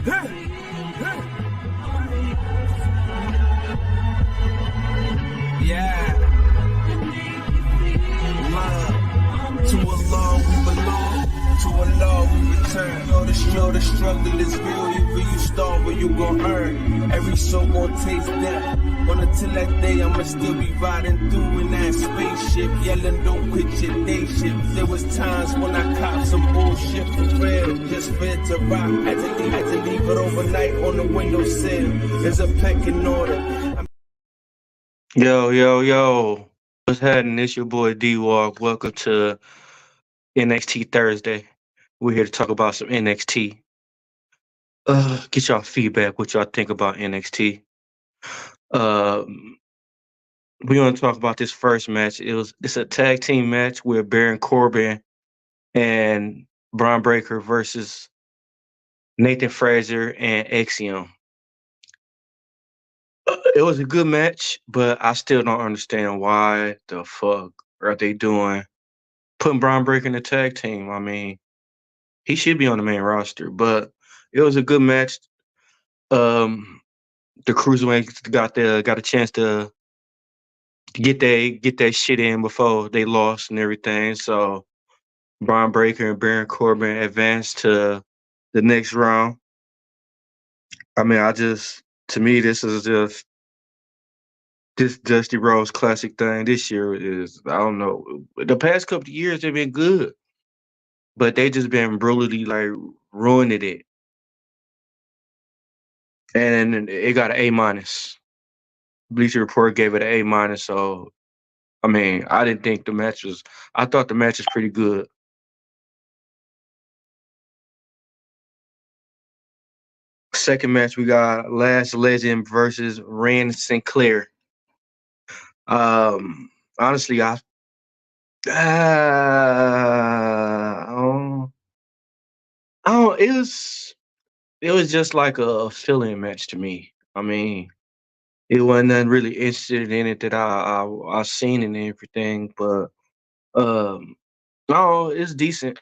Yeah. Love. To Allah we belong. To Allah we return. Know the struggle is real. Either you starve or you gon' earn. Every soul gon' taste death. But until that day, I'ma still be riding through in that spaceship, yelling, don't quit your day shift. There was times when I copped some bullshit for real, just fit to rock. Had to leave it overnight on the windowsill. There's a pecking order. Yo. What's happening? It's your boy D-Walk. Welcome to NXT Thursday. We're here to talk about some NXT. Get y'all feedback, what y'all think about NXT. We're going to talk about this first match. It's a tag team match with Baron Corbin and Braun Breaker versus Nathan Frazer and Axiom. It was a good match, but I still don't understand why the fuck are they putting Braun Breaker in the tag team. I mean, he should be on the main roster, but it was a good match. The Cruiserweights got a chance to get that shit in before they lost and everything. So Braun Breaker and Baron Corbin advanced to the next round. I mean, to me, this is just this Dusty Rhodes Classic thing. This year is, I don't know. The past couple of years they've been good, but they just been brutally ruining it. And it got an A-. Bleacher Report gave it an A-. So, I mean, I didn't think I thought the match was pretty good. Second match, we got Last Legend versus Ren Sinclair. Honestly, it was just like a filling match to me. I mean, it wasn't nothing really interested in it that I seen and everything, but no, it's decent.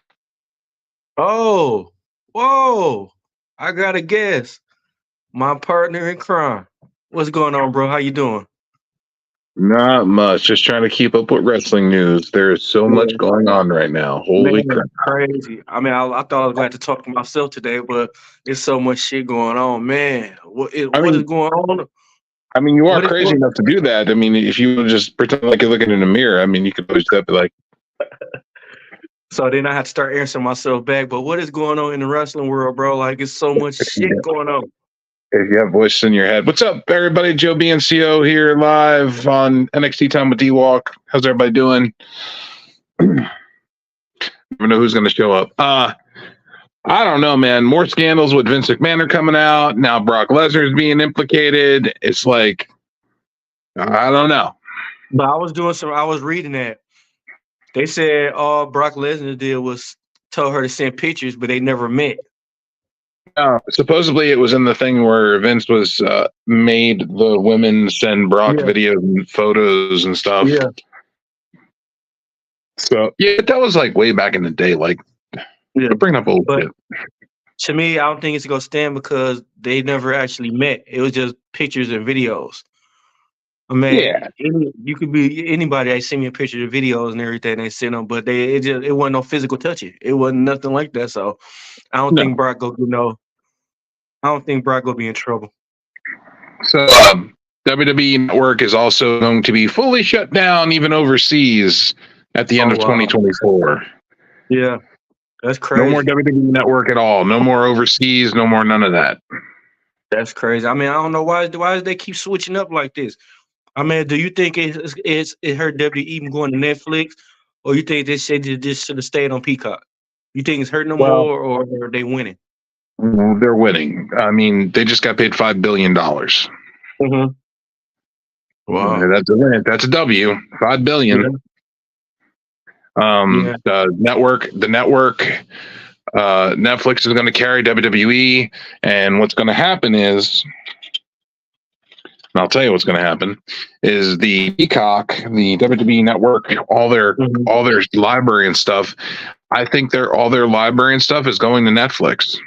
Oh, whoa! I got a guess. My partner in crime. What's going on, bro? How you doing? Not much. Just trying to keep up with wrestling news. There's so much going on right now. Holy crap. Crazy. I mean, I thought I was glad to talk to myself today, but there's so much shit going on, man. What is going on? I mean, you are crazy enough to do that. I mean, if you would just pretend like you're looking in a mirror, I mean, you could always be like. So then I had to start answering myself back. But what is going on in the wrestling world, bro? Like, it's so much shit going on. If you have voices in your head. What's up, everybody? Joe BNCO here live on NXT Time with D-Walk. How's everybody doing? Never know who's going to show up. I don't know, man. More scandals with Vince McMahon are coming out. Now Brock Lesnar is being implicated. It's like, I don't know. But I was reading that. They said all Brock Lesnar did was tell her to send pictures, but they never met. Supposedly it was in the thing where Vince was made the women send Brock videos and photos and stuff. Yeah. So that was like way back in the day. Like, bring up old shit. To me, I don't think it's gonna stand because they never actually met. It was just pictures and videos. I mean, you could be anybody. They send me a picture of videos and everything they send them, but it wasn't no physical touching. It wasn't nothing like that. So I don't think Brock will be in trouble. So WWE Network is also going to be fully shut down, even overseas, at the end of 2024. Yeah, that's crazy. No more WWE Network at all. No more overseas. No more none of that. That's crazy. I mean, I don't know why do they keep switching up like this? I mean, do you think it hurt WWE even going to Netflix, or you think this should have stayed on Peacock? You think it's hurting them more, or are they winning? They're winning. I mean, they just got paid $5 billion. Mm-hmm. Wow, that's a win. That's a W. $5 billion. Yeah. The network. Netflix is going to carry WWE, and what's going to happen is. And I'll tell you what's going to happen is the Peacock, the WWE Network, all their library and stuff. I think all their library and stuff is going to Netflix.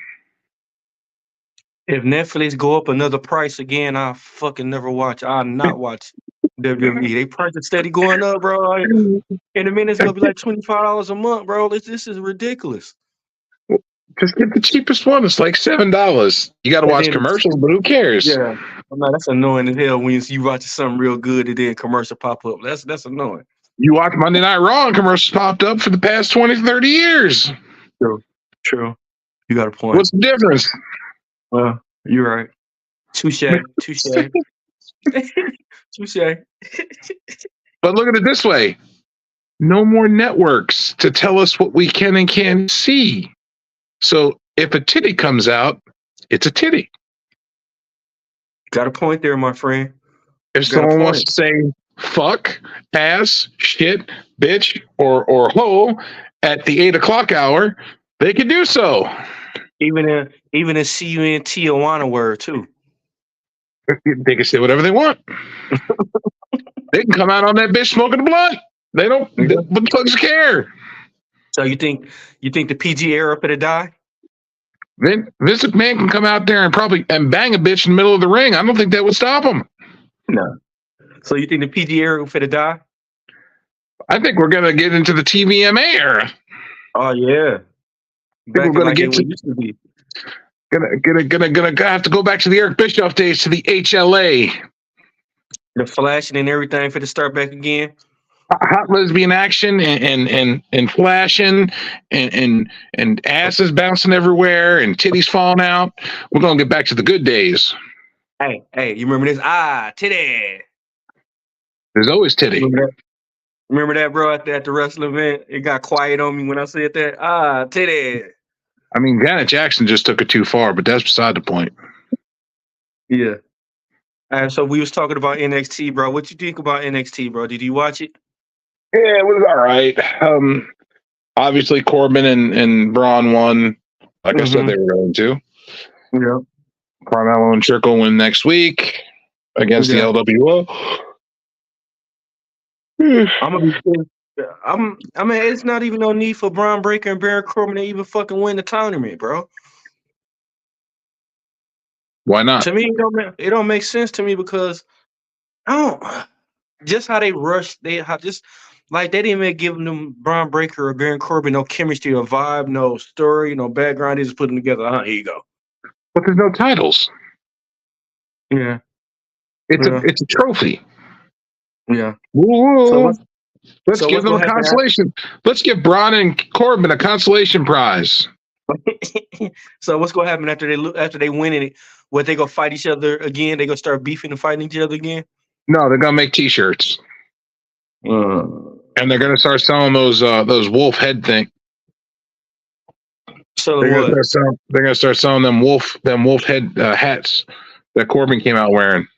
If Netflix go up another price again, I'll fucking never watch. I'll not watch WWE. They price is steady going up, bro. In a minute, it's gonna be like $25 a month, bro. This is ridiculous. Just get the cheapest one. It's like $7. You got to And watch then commercials, but who cares? yeah, I'm like, that's annoying as hell when you watch something real good and then commercial pop up. That's annoying. You watch Monday Night Raw and commercials popped up for the past 20, 30 years. True. You got a point. What's the difference? Well, you're right. Touche. Touche. But look at it this way. No more networks to tell us what we can and can't see. So if a titty comes out, it's a titty. Got a point there, my friend. If someone wants to say fuck, ass, shit, bitch, or hoe at the 8 o'clock hour, they can do so. Even in CUN Tijuana word too. They can say whatever they want. They can come out on that bitch smoking a blunt. They don't. What the fucks care? So you think the PG era could have died? Then Vince McMahon can come out there and probably bang a bitch in the middle of the ring. I don't think that would stop him. No. So you think the PG era could have died? I think we're gonna get into the TVMA era. Oh yeah. We're gonna get to used to be. Gonna have to go back to the Eric Bischoff days, to the HLA. The flashing and everything for to start back again. Hot lesbian action and flashing and asses bouncing everywhere and titties falling out. We're gonna get back to the good days. Hey, you remember this? Titty. There's always titty. Remember that, bro? At the wrestling event, it got quiet on me when I said that. Titty. I mean, Janet Jackson just took it too far, but that's beside the point. Yeah. So we was talking about NXT, bro. What you think about NXT, bro? Did you watch it? Yeah, it was all right. Obviously, Corbin and Braun won, like I said they were going to. Yeah. Carmelo and Trickle win next week against the LWO. I mean, it's not even no need for Braun Breaker and Baron Corbin to even fucking win the tournament, bro. Why not? To me, it don't make sense to me because just how they rushed, they didn't even give them Braun Breaker or Baron Corbin no chemistry or vibe, no story, no background. They just put them together. Here you go. But there's no titles. Yeah, it's a trophy. Yeah. So let's give them a consolation. Let's give Braun and Corbin a consolation prize. So what's gonna happen after they win it? What, they gonna fight each other again? They gonna start beefing and fighting each other again? No, they're gonna make T-shirts, and they're gonna start selling those wolf head thing. So they're gonna start selling them wolf head hats that Corbin came out wearing.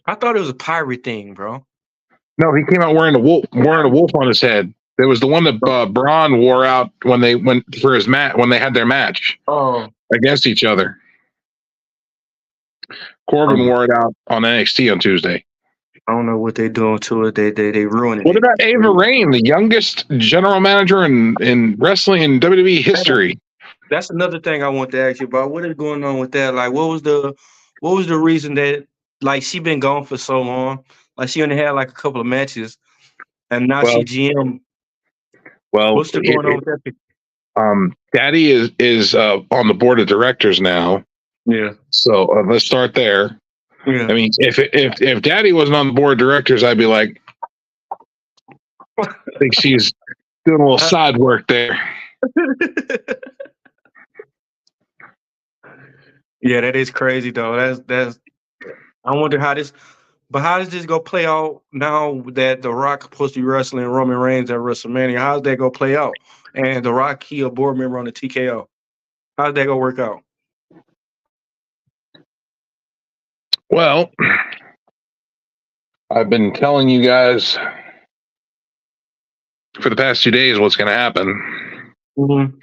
I thought it was a pirate thing, bro. No, he came out wearing a wolf on his head. There was the one that Braun wore out when they went for his when they had their match against each other. Corbin wore it out on NXT on Tuesday. I don't know what they're doing to it. They ruined it. What about Ava Raine, the youngest general manager in wrestling in WWE history? That's another thing I want to ask you about. What is going on with that? Like, what was the reason that, like, she been gone for so long? Like, she only had like a couple of matches, and now she GM. Well, what's going on with that? Daddy is on the board of directors now. Yeah. So let's start there. Yeah. I mean, if Daddy wasn't on the board of directors, I'd be like, I think she's doing a little side work there. Yeah, that is crazy though. That's. I wonder how does this go play out now that The Rock supposed to be wrestling Roman Reigns at WrestleMania? How's that go play out? And The Rock, he a board member on the TKO. How's that go work out? Well, I've been telling you guys for the past 2 days what's going to happen. Mm-hmm.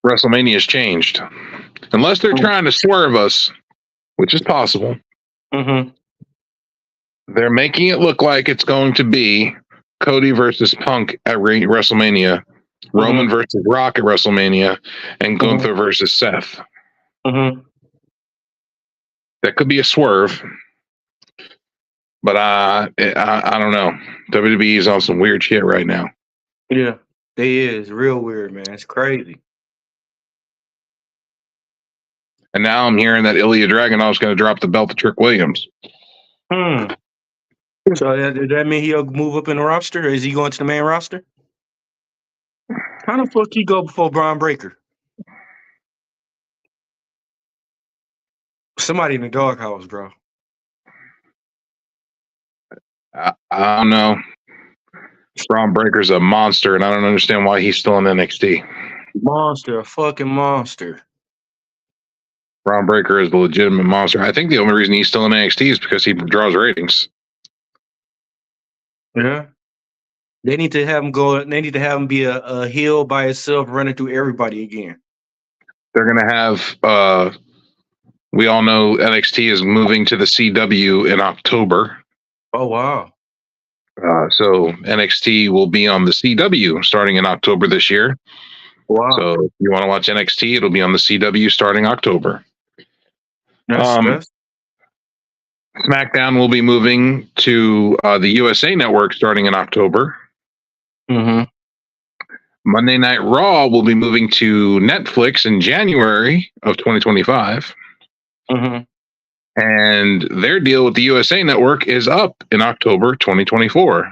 WrestleMania's changed. Unless they're trying to swerve us, which is possible. Mm-hmm. They're making it look like it's going to be Cody versus Punk at WrestleMania, Roman versus Rock at WrestleMania, and Gunther versus Seth. Mm-hmm. That could be a swerve. But I don't know. WWE is on some weird shit right now. Yeah, they is real weird, man. It's crazy. And now I'm hearing that Ilya Dragunov's going to drop the belt to Trick Williams. So does that mean he'll move up in the roster? Or is he going to the main roster? How the fuck he go before Braun Breaker? Somebody in the doghouse, bro. I don't know. Braun Breaker's a monster, and I don't understand why he's still in NXT. Monster, a fucking monster. Braun Breaker is the legitimate monster. I think the only reason he's still in NXT is because he draws ratings. Yeah. They need to have him go. They need to have him be a heel by himself, running through everybody again. They're going to have. We all know NXT is moving to the CW in October. Oh wow! So NXT will be on the CW starting in October this year. Wow! So if you want to watch NXT, it'll be on the CW starting October. That's SmackDown will be moving to the USA Network starting in October. Mm-hmm. Monday Night Raw will be moving to Netflix in January of 2025. Mm-hmm. And their deal with the USA Network is up in October 2024.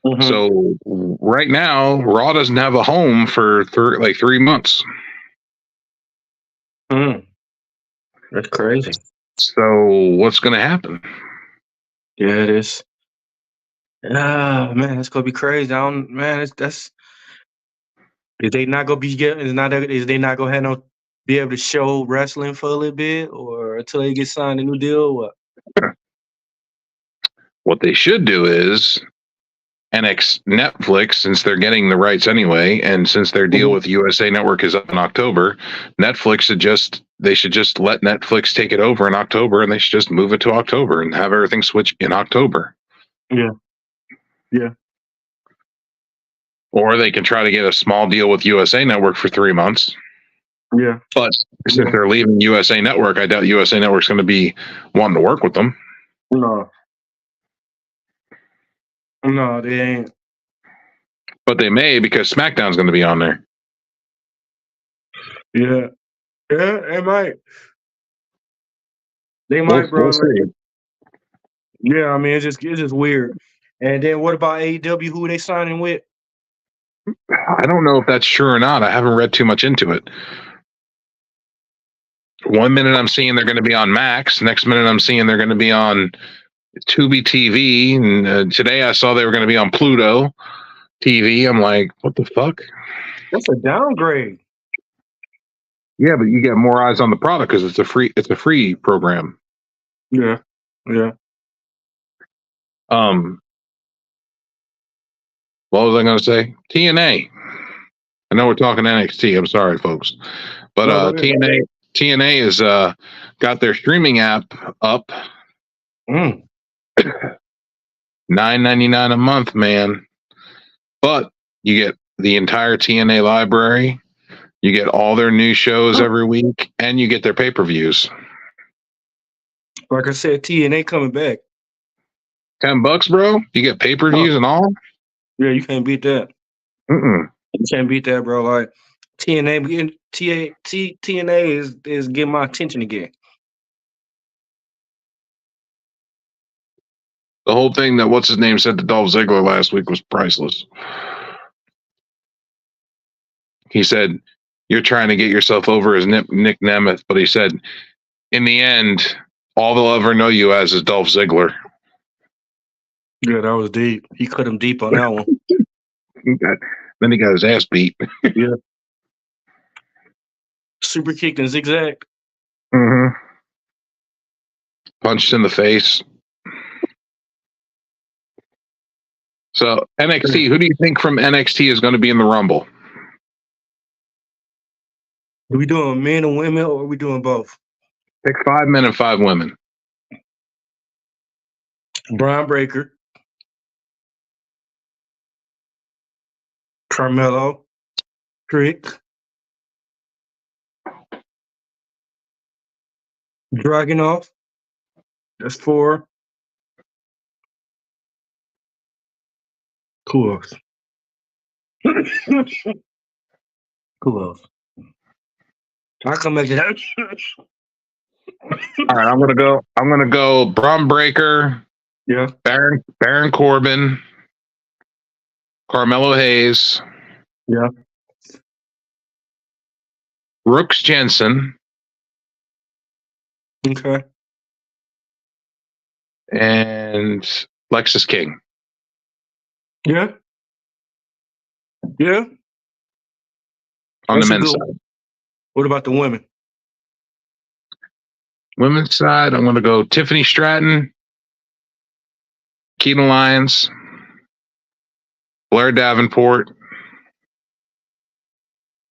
Mm-hmm. So right now, Raw doesn't have a home for 3 months. That's crazy. So what's going to happen? Yeah, it is. Ah, man, it's gonna be crazy. That's. Is they not gonna be getting? Is they not gonna be able to show wrestling for a little bit, or until they get signed a new deal? Or what? What they should do is Netflix, since they're getting the rights anyway, and since their deal with USA Network is up in October, Netflix should just let Netflix take it over in October, and they should just move it to October and have everything switch in October. Yeah. Or they can try to get a small deal with USA Network for 3 months. Yeah. But since they're leaving USA Network, I doubt USA Network's going to be wanting to work with them. No, they ain't. But they may, because SmackDown's going to be on there. Yeah, they might. They might, bro. We'll see. Yeah, I mean, it's just weird. And then what about AEW? Who are they signing with? I don't know if that's true or not. I haven't read too much into it. One minute I'm seeing they're going to be on Max. Next minute I'm seeing they're going to be on Tubi TV. And today I saw they were going to be on Pluto TV. I'm like, what the fuck? That's a downgrade. Yeah, but you get more eyes on the product because it's a free program. Yeah. What was I going to say? TNA. I know we're talking NXT. I'm sorry, folks, but TNA is got their streaming app up. $9.99 a month, man. But you get the entire TNA library. You get all their new shows every week, and you get their pay-per-views. Like I said, TNA coming back. $10, bro. You get pay-per-views and all. Yeah, you can't beat that. You can't beat that, bro. Like TNA is getting my attention again. The whole thing that what's his name said to Dolph Ziggler last week was priceless. He said, "You're trying to get yourself over as Nick Nemeth," but he said, "In the end, all they'll ever know you as is Dolph Ziggler." Yeah, that was deep. He cut him deep on that one. Then he got his ass beat. Yeah. Super kicked and zigzagged. Punched in the face. So NXT, who do you think from NXT is going to be in the Rumble? Are we doing men and women, or are we doing both? Pick 5 men and 5 women. Braun Breaker, Carmelo, Trick, Dragunov, That's 4. Who else? Who else? I come back to that. All right, I'm gonna go Braun Breaker, Yeah. Baron Corbin, Carmelo Hayes, Yeah. Brooks Jensen, Okay. and Lexus King. Yeah. Yeah. On That's the a men's good side. one. What about the women? Women's side, I'm gonna go Tiffany Stratton, Keaton Lyons, Blair Davenport,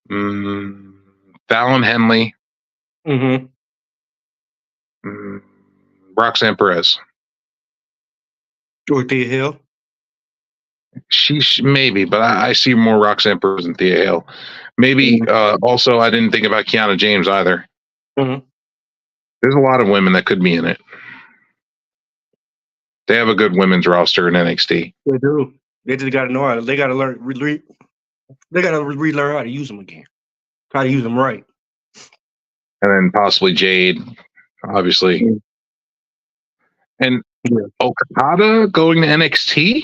Fallon Henley, Mm-hmm. Roxanne Perez. Or Thea Hill. She maybe, but I see more Roxanne Perez than Thea Hale. Maybe also I didn't think about Kiana James either. Mm-hmm. There's a lot of women that could be in it. They have a good women's roster in NXT. They do. They just got to know how to. They got to learn. They got to relearn how to use them again. How to use them right. And then possibly Jade, obviously. Mm. And Yeah. Okada going to NXT?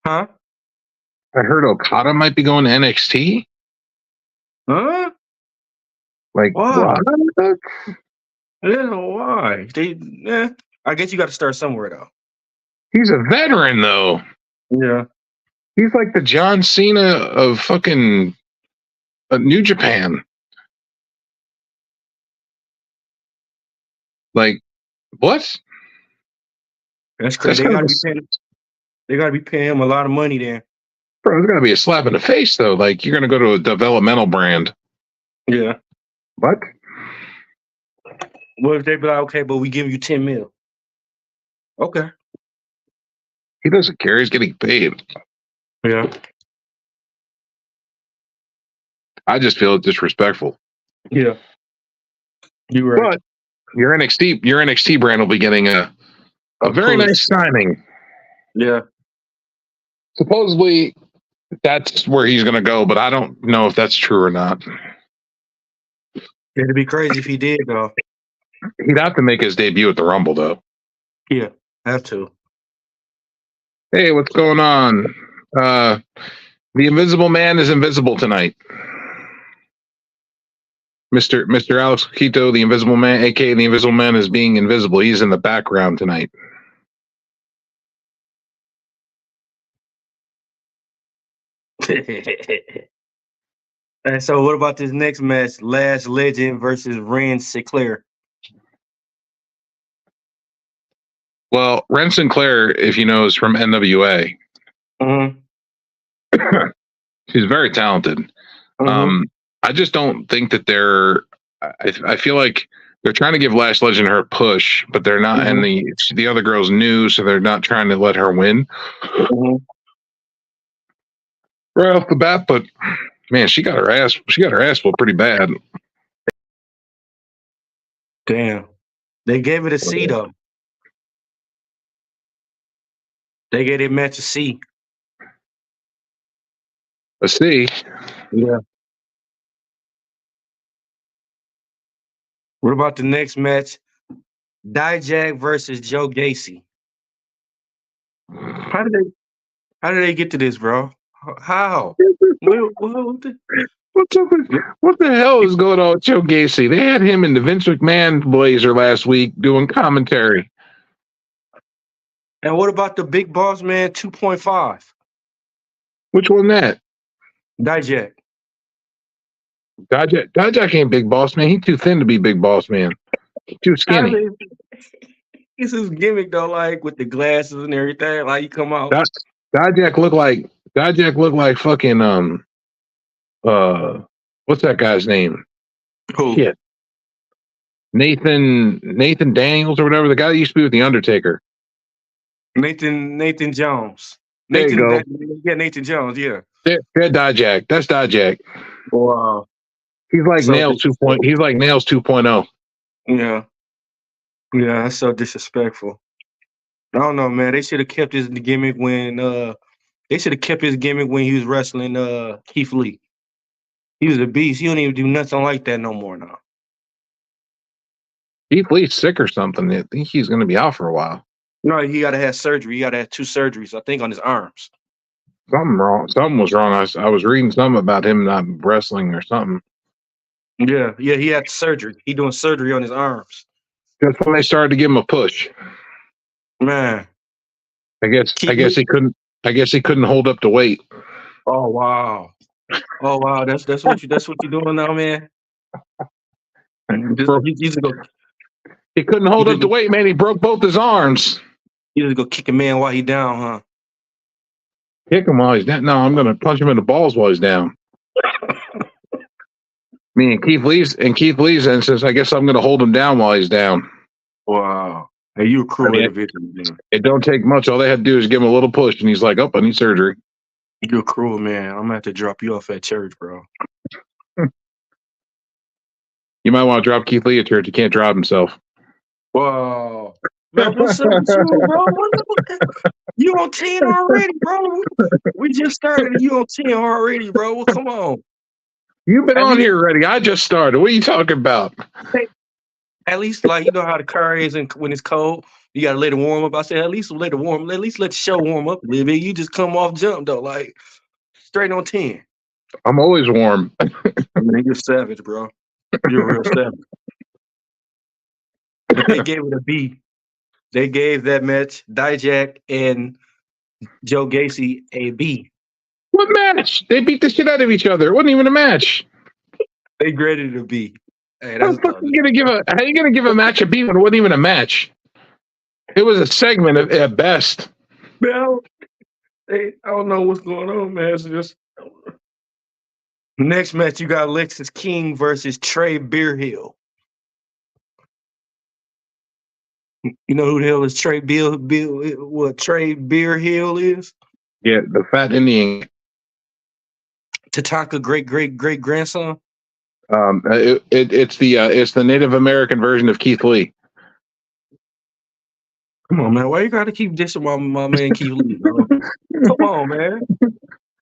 Huh? I heard Okada might be going to NXT. Huh? Like, Why? what? Yeah, why? I guess you got to start somewhere though. He's a veteran, though. Yeah. He's like the John Cena of fucking New Japan. Like, what? That's crazy. They got to be paying him a lot of money then. Bro, it's got to be a slap in the face, though. Like, you're going to go to a developmental brand. Yeah. What? What if they be like, okay, but we give you 10 mil? Okay. He doesn't care. He's getting paid. Yeah. I just feel disrespectful. Yeah. You're right. But your NXT brand will be getting a very nice signing. Yeah. Supposedly, that's where he's going to go, but I don't know if that's true or not. It'd be crazy if he did, though. He'd have to make his debut at the Rumble, though. Yeah, have to. Hey, what's going on? The Invisible Man is invisible tonight. Mr. Alex Quito, the Invisible Man, aka the Invisible Man, is being invisible. He's in the background tonight. And so, what about this next match? Lash Legend versus Ren Sinclair. Well, Ren Sinclair, if you know, is from NWA. Mm-hmm. She's very talented. Mm-hmm. I just don't think that they're. I feel like they're trying to give Lash Legend her push, but they're not. Mm-hmm. And the other girl's new, so they're not trying to let her win Mm-hmm. right off the bat. But man, she got her ass whooped pretty bad. Damn. They gave it a C, though. They gave it match a C. Let's see. Yeah. What about the next match? Dijak versus Joe Gacy. How did they get to this, bro? How? What the hell is going on with Joe Gacy? They had him in the Vince McMahon blazer last week doing commentary. And what about the Big Boss Man 2.5? Which one that? Dijak. Dijak ain't Big Boss Man. He's too thin to be Big Boss Man. Too skinny. It's his gimmick though, like with the glasses and everything. Like you come out. Dijak looked like fucking what's that guy's name? Who? Shit. Nathan Daniels or whatever, the guy that used to be with the Undertaker. Nathan Jones. There you go. Nathan Jones, yeah. They're Dijak. That's Dijak. Wow. He's like Nails 2.0. He's like Nails 2.0. Yeah. Yeah, that's so disrespectful. I don't know, man. They should have kept his gimmick when he was wrestling Keith Lee. He was a beast. He don't even do nothing like that no more now. Keith Lee's sick or something. I think he's going to be out for a while. No, he got to have surgery. He got to have 2 surgeries, I think, on his arms. Something wrong. Something was wrong. I was reading something about him not wrestling or something. Yeah, he had surgery. He doing surgery on his arms. That's when they started to give him a push. Man, I guess he couldn't. I guess he couldn't hold up the weight. oh wow, that's what you doing now, man. He couldn't hold up the weight, man. He broke both his arms. You just go kick a man while he's down, huh? Kick him while he's down. No, I'm going to punch him in the balls while he's down. Me and Keith Lee's instance, I guess I'm going to hold him down while he's down. Wow. Hey, you a cruel individual, man. It don't take much. All they had to do is give him a little push, and he's like, "Oh, I need surgery." You're a cruel man. I'm gonna have to drop you off at church, bro. You might want to drop Keith Lee at church. He can't drive himself. Wow. Man, what's up with you, bro? You on 10 already, bro? We just started. You on 10 already, bro? Well, come on. You've been on here already. I just started. What are you talking about? At least, like, you know how the car is and when it's cold, you got to let it warm up. I said, at least let the show warm up a little bit. You just come off jump, though, like, straight on 10. I'm always warm. Man, you're savage, bro. You're a real savage. But they gave it a B. They gave that match, Dijak and Joe Gacy, a B. What match? They beat the shit out of each other. It wasn't even a match. They graded it a B. Hey, how are you gonna give a match a B when it wasn't even a match? It was a segment at best. Well, I don't know what's going on, man. It's just next match you got Lexis King versus Trey Beerhill. You know who the hell is Trey what Trey Beerhill is? Yeah, the fat Indian. Tatanka great grandson. It's the Native American version of Keith Lee. Come on, man. Why you gotta keep dissing my man Keith Lee, bro? Come on, man.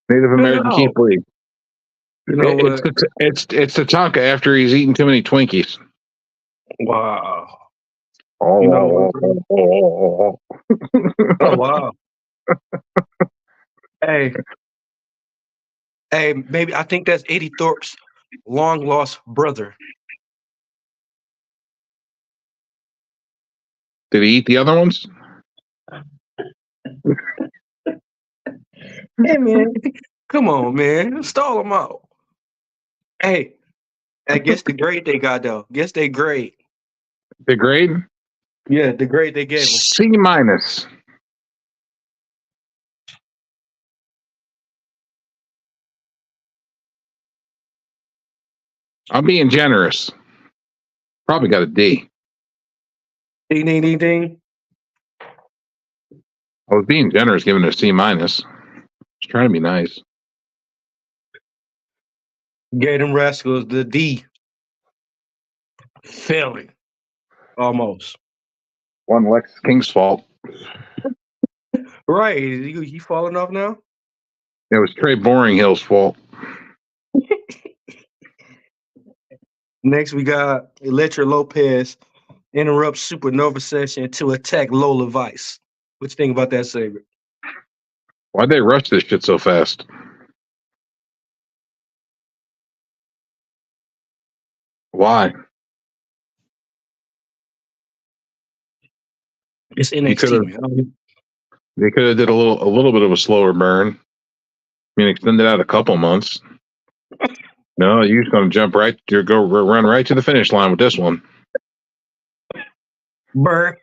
Native American Keith Lee. You know what? It's Tatanka after he's eaten too many Twinkies. Wow. Oh, you know, oh wow. Hey, maybe I think that's Eddie Thorpe's long lost brother. Did he eat the other ones? Hey man, come on, man, stall them out. Hey, I guess the grade they got though. Guess they grade. The grade? Yeah, the grade they gave him. C minus. I'm being generous. Probably got a D. Ding ding ding ding. I was being generous, giving it a C minus. Just trying to be nice. Gave them rascals the D. Failing. Almost. One Lex King's fault. Right. He falling off now? It was Trey Boringhill's fault. Next, we got Electra Lopez interrupts Supernova session to attack Lola Vice. What you think about that segment? Why'd they rush this shit so fast? Why? It's NXT. They could have did a little bit of a slower burn. I mean, extend it out a couple months. No, you're just going to run right to the finish line with this one. Burn.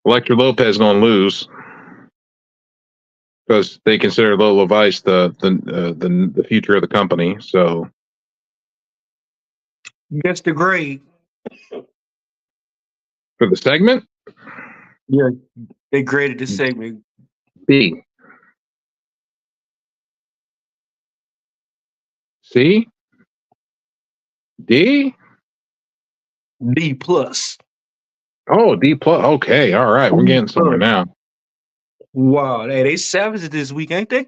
Electra Lopez going to lose because they consider Lola Vice the future of the company. So, guess the grade for the segment, yeah, they graded the segment B. C? D? D plus. Oh, D plus. Okay, all right, we're getting somewhere now. Wow, hey, they savage this week, ain't they?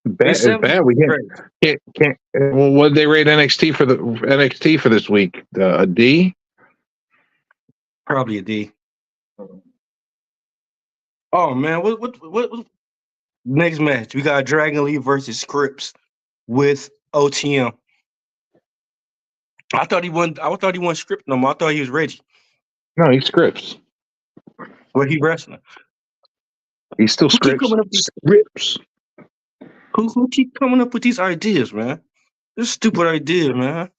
Bad is bad. We can't. Well, what did they rate NXT for this week? A D? Probably a D. Oh man, what next match? We got Dragon Lee versus Scripps with OTM. I thought he wasn't Scripps no more. I thought he was Reggie. No, he's Scripps. Where he wrestling? He's still Scripps. Scripps. Who keep coming up with these ideas, man? This stupid idea, man.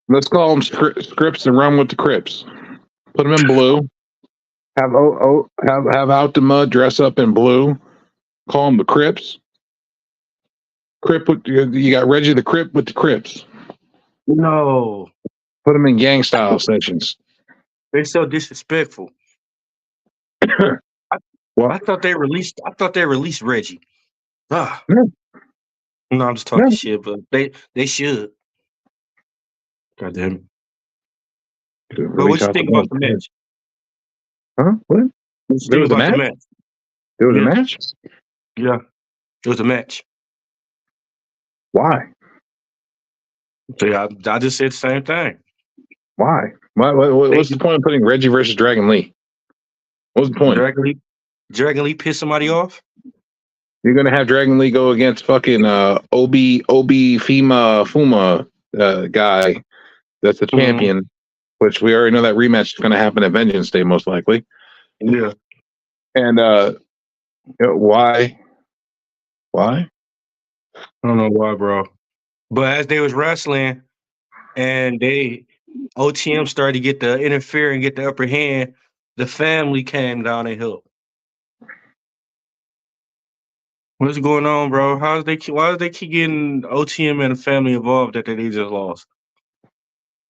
Let's call him Scripps and run with the Crips. Put him in blue. Have Out the Mud dress up in blue. Call him the Crips. You got Reggie the Crip with the Crips. No. Put him in gang style sessions. They're so disrespectful. I thought they released Reggie. Ah. No. No, I'm just talking shit, but they should. God damn it. But what you think about the match? Huh? What? There was a match? There was a match? Yeah. It was a match. Why? So I just said the same thing. Why? What's the point of putting Reggie versus Dragon Lee? What's the point? Dragon Lee piss somebody off? You're gonna have Dragon Lee go against fucking Obi Fuma guy that's the champion, which we already know that rematch is gonna happen at Vengeance Day most likely. Yeah. And why? Why? I don't know why, bro. But as they was wrestling and OTM started to get the interfere and get the upper hand, the family came down and helped. What's going on, bro? Why do they keep getting OTM and the family involved that they just lost?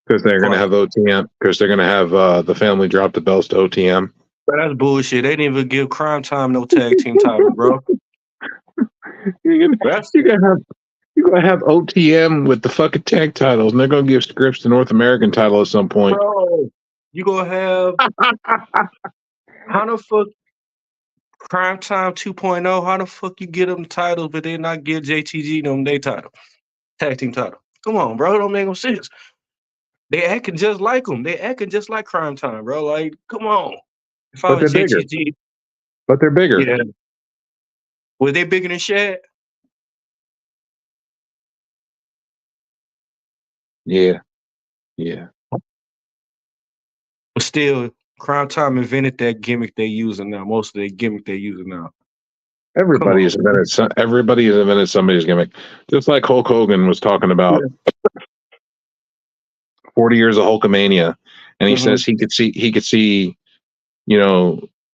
Because they're gonna have OTM. Because they're gonna have the family drop the belts to OTM. But that's bullshit. They didn't even give Crime Time no tag team title, bro. You're gonna have OTM with the fucking tag titles, and they're gonna give Scripps the North American title at some point. Bro, you gonna have how the fuck Crime Time 2.0? How the fuck you get them the titles, but they not give JTG them their title, tag team title? Come on, bro, it don't make no sense. They acting just like them. They acting just like Crime Time, bro. Like, come on. If I was JTG, but they're bigger. Yeah. Were they bigger than Shad? Yeah. But still, Crime Time invented that gimmick they're using now. Most of the gimmick they're using now. Everybody has invented somebody's gimmick. Just like Hulk Hogan was talking about 40 years of Hulkamania, and he says he could see,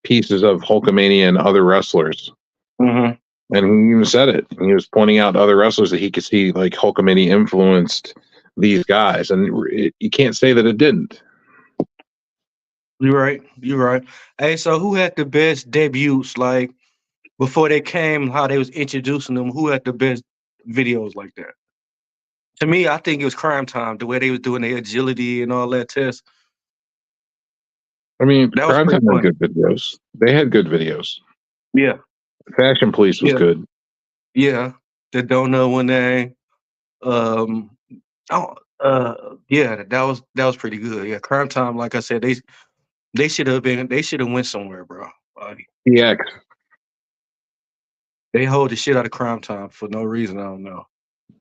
pieces of Hulkamania and other wrestlers. And he even said it. He was pointing out other wrestlers that he could see, like Hulkamania influenced these guys, and you can't say that it didn't. You're right. Hey, so who had the best debuts, like, before they came, how they was introducing them? Who had the best videos like that? To me, I think it was Crime Time, the way they was doing their agility and all that test. I mean, Crime Time had good videos. They had good videos. Yeah. Fashion Police was good. Yeah. The Don't Know One Name. Yeah, that was pretty good. Yeah, Crime Time, like I said, they should have went somewhere, bro. DX. They hold the shit out of Crime Time for no reason. I don't know.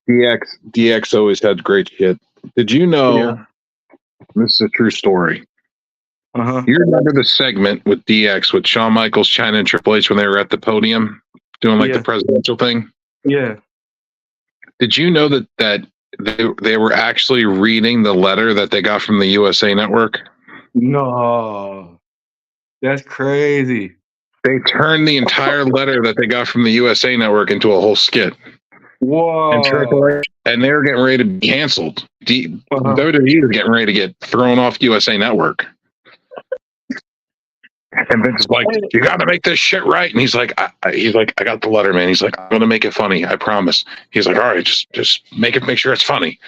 DX always had great shit. Did you know? This is a true story. You remember the segment with DX with Shawn Michaels, Chyna, and Triple H when they were at the podium doing the presidential thing? Yeah. Did you know that they were actually reading the letter that they got from the USA Network? No, that's crazy. They turned the entire letter that they got from the USA Network into a whole skit. Whoa. And they were getting ready to be canceled. WWE was getting ready to get thrown off USA Network. And Vince is like, you got to make this shit right. And he's like, I got the letter, man. He's like, I'm going to make it funny. I promise. He's like, all right, just make sure it's funny.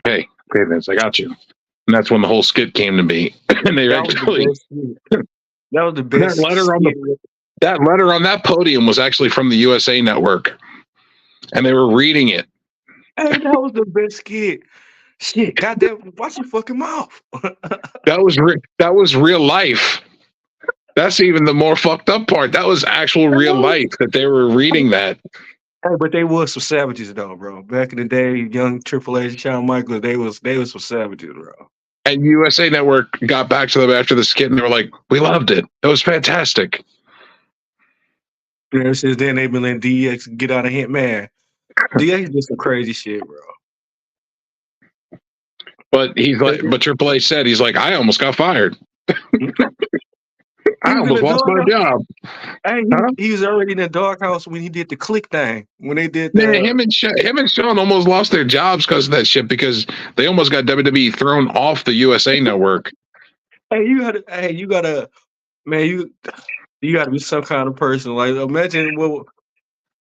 Okay, Vince, I got you. And that's when the whole skit came to be. And they That was the actually best skit. That was the that best letter on skit. that letter on that podium was actually from the USA Network, and they were reading it. Hey, that was the best skit. Shit, goddamn, watch your fucking mouth. That was real life. That's even the more fucked up part. That was actual real life that they were reading that. Hey, but they was some savages though, bro. Back in the day, young Triple H, Shawn Michaels, they was some savages, bro. And USA Network got back to them after the skit, and they were like, "We loved it. It was fantastic." You know, since then they've been letting DX get out of hand, man. DX did some crazy shit, bro. But but Triple H said he's like, "I almost got fired. I almost lost my job." Hey, he was already in the doghouse when he did the click thing. When they did Man, him and Sean almost lost their jobs because of that shit, because they almost got WWE thrown off the USA Network. Hey, you gotta, man, you gotta be some kind of person. Like, imagine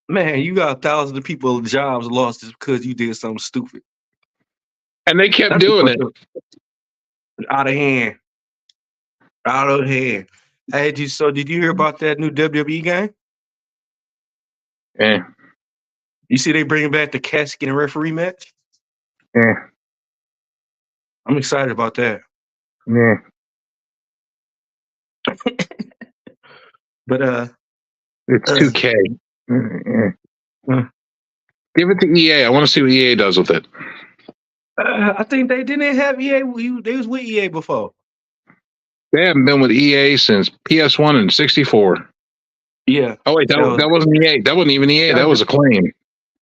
man, you got thousands of people jobs lost just because you did something stupid. And they kept doing it. Out of hand. Out of hand. Hey, did you hear about that new WWE game? Yeah. You see they bringing back the casket and referee match? Yeah. I'm excited about that. Yeah. But it's 2K. Give it to EA. I want to see what EA does with it. I think they didn't have EA. They was with EA before. They haven't been with EA since PS1 and 64. Yeah. Oh wait, that wasn't EA. That wasn't even EA. That was Acclaim.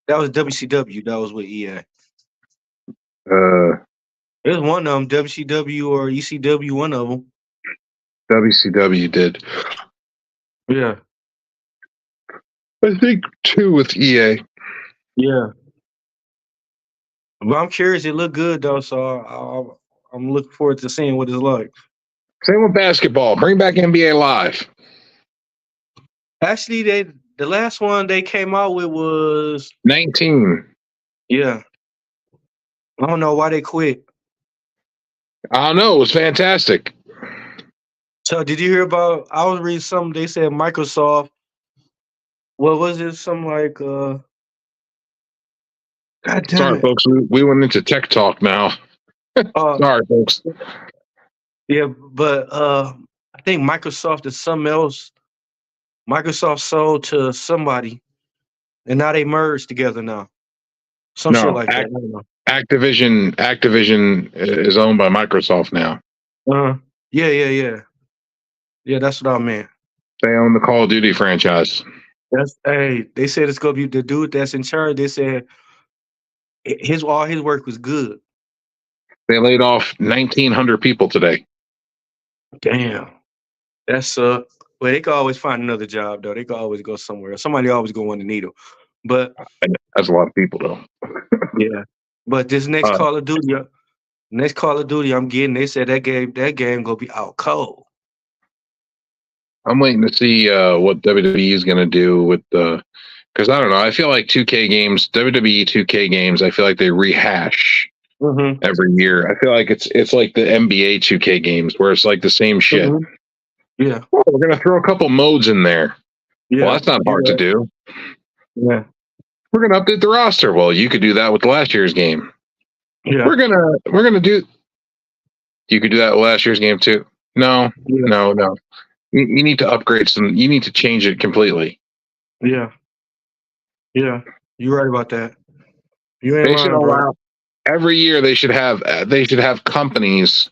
That was WCW. That was with EA. It was one of them, WCW or ECW. One of them. WCW did. Yeah. I think 2 with EA. Yeah. But I'm curious. It looked good though, so I'm looking forward to seeing what it's like. Same with basketball. Bring back NBA Live. Actually, the last one they came out with was 19. Yeah. I don't know why they quit. I don't know. It was fantastic. So did you hear about? I was reading something. They said Microsoft. What was it? Something like God damn Sorry, it. folks. We went into tech talk now. Sorry, folks. Yeah, but I think Microsoft is something else. Microsoft sold to somebody, and now they merged together now. Some shit like that. I don't know. Activision is owned by Microsoft now. Yeah. Yeah, that's what I meant. They own the Call of Duty franchise. They said it's gonna be the dude that's in charge. They said all his work was good. They laid off 1,900 people today. Damn. That's well, they could always find another job though. They could always go somewhere. Somebody always go on the needle. But that's a lot of people though. Yeah. But this next Call of Duty, I'm getting, they said that game gonna be out cold. I'm waiting to see what WWE is gonna do with because I don't know. I feel like 2K games, WWE 2K games, I feel like they rehash every year. I feel like it's like the NBA 2K games where it's like the same shit. Yeah. Oh, we're gonna throw a couple modes in there. Yeah. Well, that's not hard to do. Yeah. We're gonna update the roster. Well, you could do that with last year's game. Yeah. We're gonna do. You could do that with last year's game too. No. You need to upgrade some. You need to change it completely. Yeah. Yeah. You're right about that. You ain't lying, bro. Every year they should have companies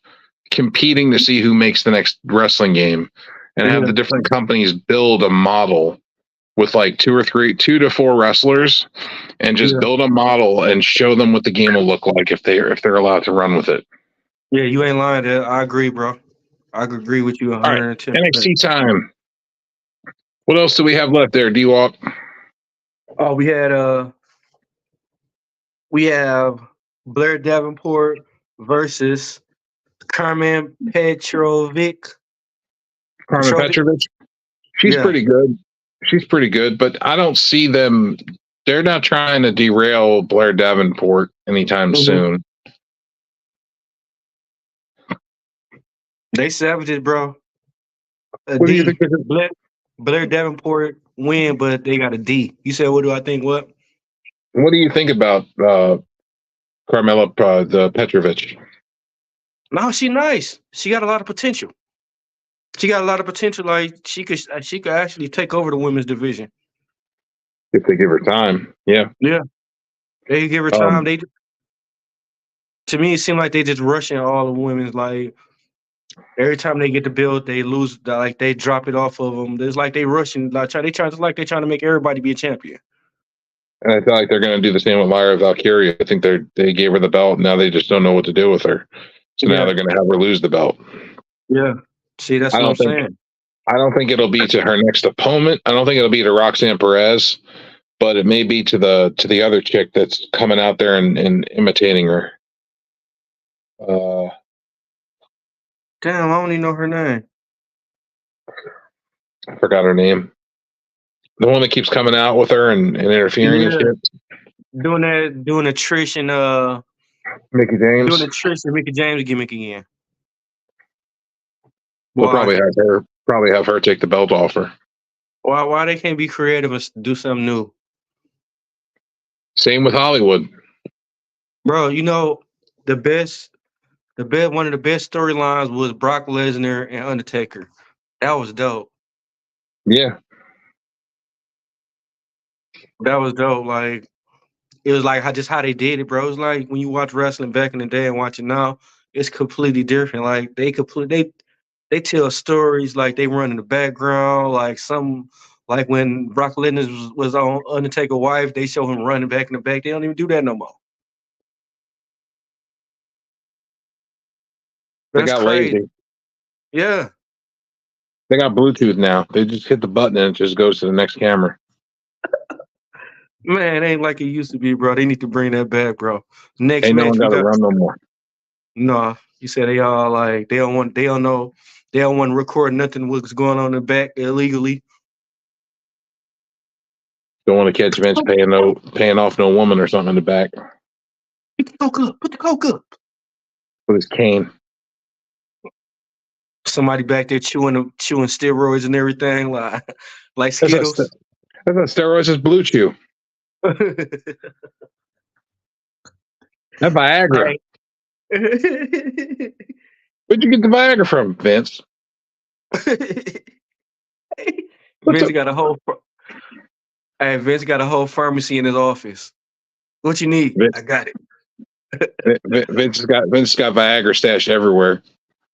competing to see who makes the next wrestling game, and have the different companies build a model with like 2 to 4 wrestlers, and just build a model and show them what the game will look like if they're allowed to run with it. Yeah, you ain't lying. I agree, bro. I agree with you 110%. All right, NXT time. What else do we have left there, D-Walk? Oh, we have Blair Davenport versus Carmen Petrovic. She's pretty good. She's pretty good, but I don't see them. They're not trying to derail Blair Davenport anytime soon. They savages, bro. A What do you think? D. Blair Davenport win, but they got a D. You said, what do I think? What? What do you think about Carmella the Petrovic? No, she nice. She got a lot of potential. She got a lot of potential. Like she could actually take over the women's division. If they give her time, yeah. Yeah, they give her time. They to me, it seemed like they just rushing all the women's. Like every time they get the build, they lose. Like they drop it off of them. It's like they rushing. Like they trying to make everybody be a champion. And I feel like they're going to do the same with Lyra Valkyria. I think they gave her the belt. Now they just don't know what to do with her. So now they're going to have her lose the belt. Yeah. See, that's what I'm saying. I don't think it'll be to her next opponent. I don't think it'll be to Roxanne Perez, but it may be to the other chick that's coming out there and imitating her. Damn, I don't even know her name. I forgot her name. The one that keeps coming out with her and interfering and shit. Doing a Trish and Mickey James. Doing a Trish and Mickey James gimmick again. We'll probably have her take the belt off her. Why they can't be creative and do something new? Same with Hollywood. Bro, you know, one of the best storylines was Brock Lesnar and Undertaker. That was dope. Yeah. That was dope. Like it was like how they did it, bro. It was like when you watch wrestling back in the day and watch it now, it's completely different. Like they tell stories like they run in the background, like when Brock Lesnar was on Undertaker's wife, they show him running back in the back. They don't even do that no more. That's they got crazy. lazy. Yeah. They got Bluetooth now. They just hit the button and it just goes to the next camera. Man, it ain't like it used to be, bro. They need to bring that back, bro. Next Ain't match, no one got to run no more. No, you said they all like they don't want to record nothing what's going on in the back illegally. Don't want to catch Vince paying off no woman or something in the back. Put the coke up. With his cane. Somebody back there chewing steroids and everything, like Skittles. That's not steroids, it's Blue Chew. That Viagra. Right. Where'd you get the Viagra from, Vince? Vince got a whole pharmacy in his office. What you need? Vince, I got it. Vince got Viagra stashed everywhere.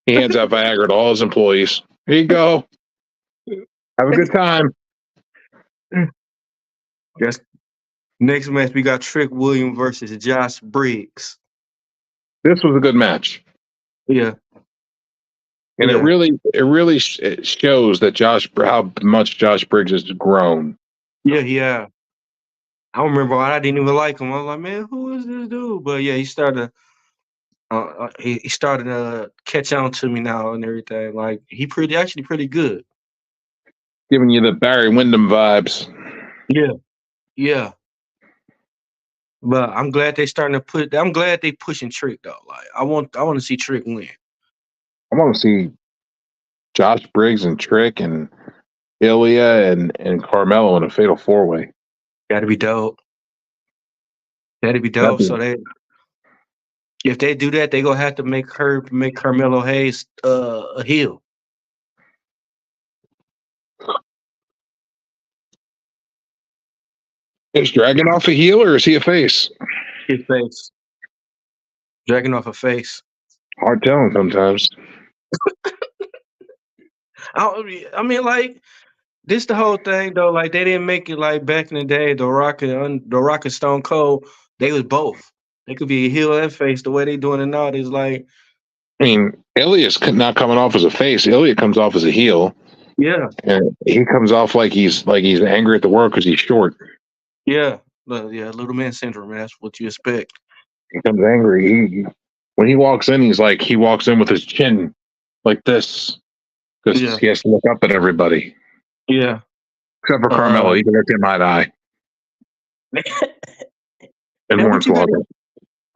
He hands out Viagra to all his employees. Here you go. Have a good time. Yes. Next match, we got Trick Williams versus Josh Briggs. This was a good match. Yeah. And it really shows that how much Josh Briggs has grown. Yeah. I remember I didn't even like him. I was like, man, who is this dude? But yeah, he started to catch on to me now and everything. Like actually pretty good. Giving you the Barry Windham vibes. Yeah. But I'm glad I'm glad they pushing Trick though. Like I want to see Trick win. I want to see Josh Briggs and Trick and Ilya and Carmelo in a fatal 4-way. That'd be dope. So if they do that, they gonna have to make Carmelo Hayes a heel. Is Dragunov a heel or is he a face? His face. Dragunov a face. Hard telling sometimes. I mean, like this the whole thing though. Like they didn't make it like back in the day. The Rock and Stone Cold. They was both. They could be a heel and face. The way they doing it now is like. I mean, Ilya's not coming off as a face. Ilya comes off as a heel. Yeah. And he comes off like he's angry at the world because he's short. Yeah. Little man syndrome. Man. That's what you expect. He comes angry. When he walks in, he walks in with his chin like this because he has to look up at everybody. Yeah. Except for Carmelo, he can look in my eye. And Hornswoggle.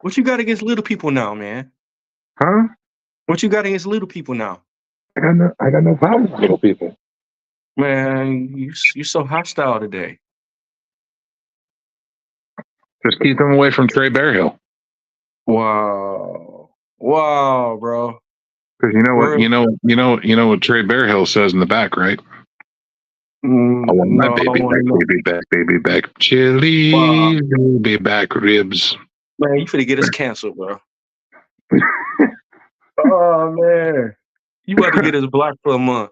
What you got against little people now, man? Huh? What you got against little people now? I got no problem with little people. Man, you so hostile today. Just keep them away from Trey Bearhill. Wow, bro. Because you know what Trey Bearhill says in the back, right? I want my No, I don't want to know. baby back, chili, baby back ribs. Man, you finna get us canceled, bro. Oh man, you about to get us blocked for a month.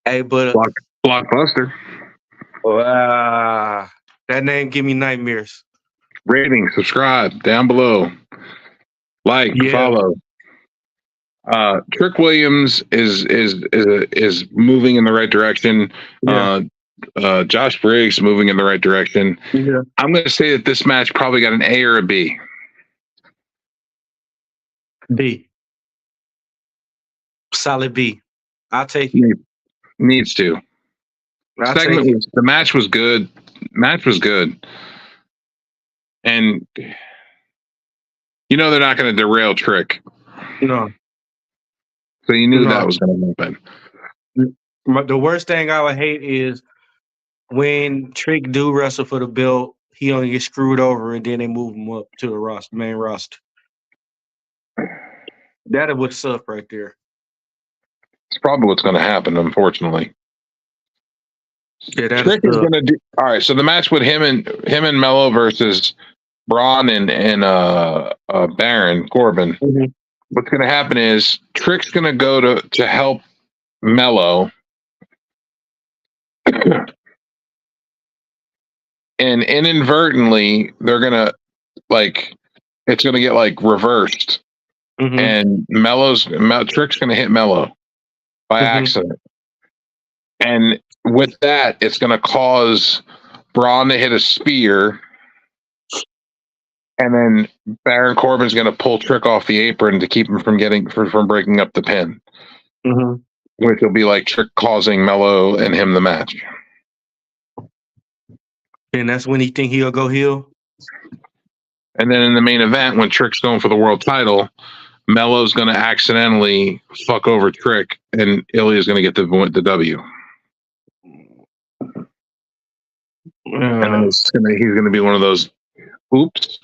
Hey, but Blockbuster. That name give me nightmares. Rating, subscribe down below. Like, follow. Trick Williams is moving in the right direction. Yeah. Josh Briggs moving in the right direction. Yeah. I'm going to say that this match probably got an A or a B. B. Solid B. I'll take it. Needs to. The match was good. And you know they're not going to derail Trick. No. So you knew that was going to happen. The worst thing I would hate is when Trick do wrestle for the belt, he only gets screwed over and then they move him up to the main roster. That would suck right there. It's probably what's going to happen, unfortunately. Yeah, Trick is going to do. All right, so the match with him and Mello versus Braun and Baron Corbin. Mm-hmm. What's going to happen is Trick's going to go to help Mello, and inadvertently they're going to it's going to get reversed, and Trick's going to hit Mello by accident, and with that, it's going to cause Braun to hit a spear, and then Baron Corbin's going to pull Trick off the apron to keep him from breaking up the pin, which will be like Trick causing Mello and him the match. And that's when he think he'll go heel. And then in the main event, when Trick's going for the world title, Mello's going to accidentally fuck over Trick, and Ilya's going to get the W. And then he's going to be one of those oops.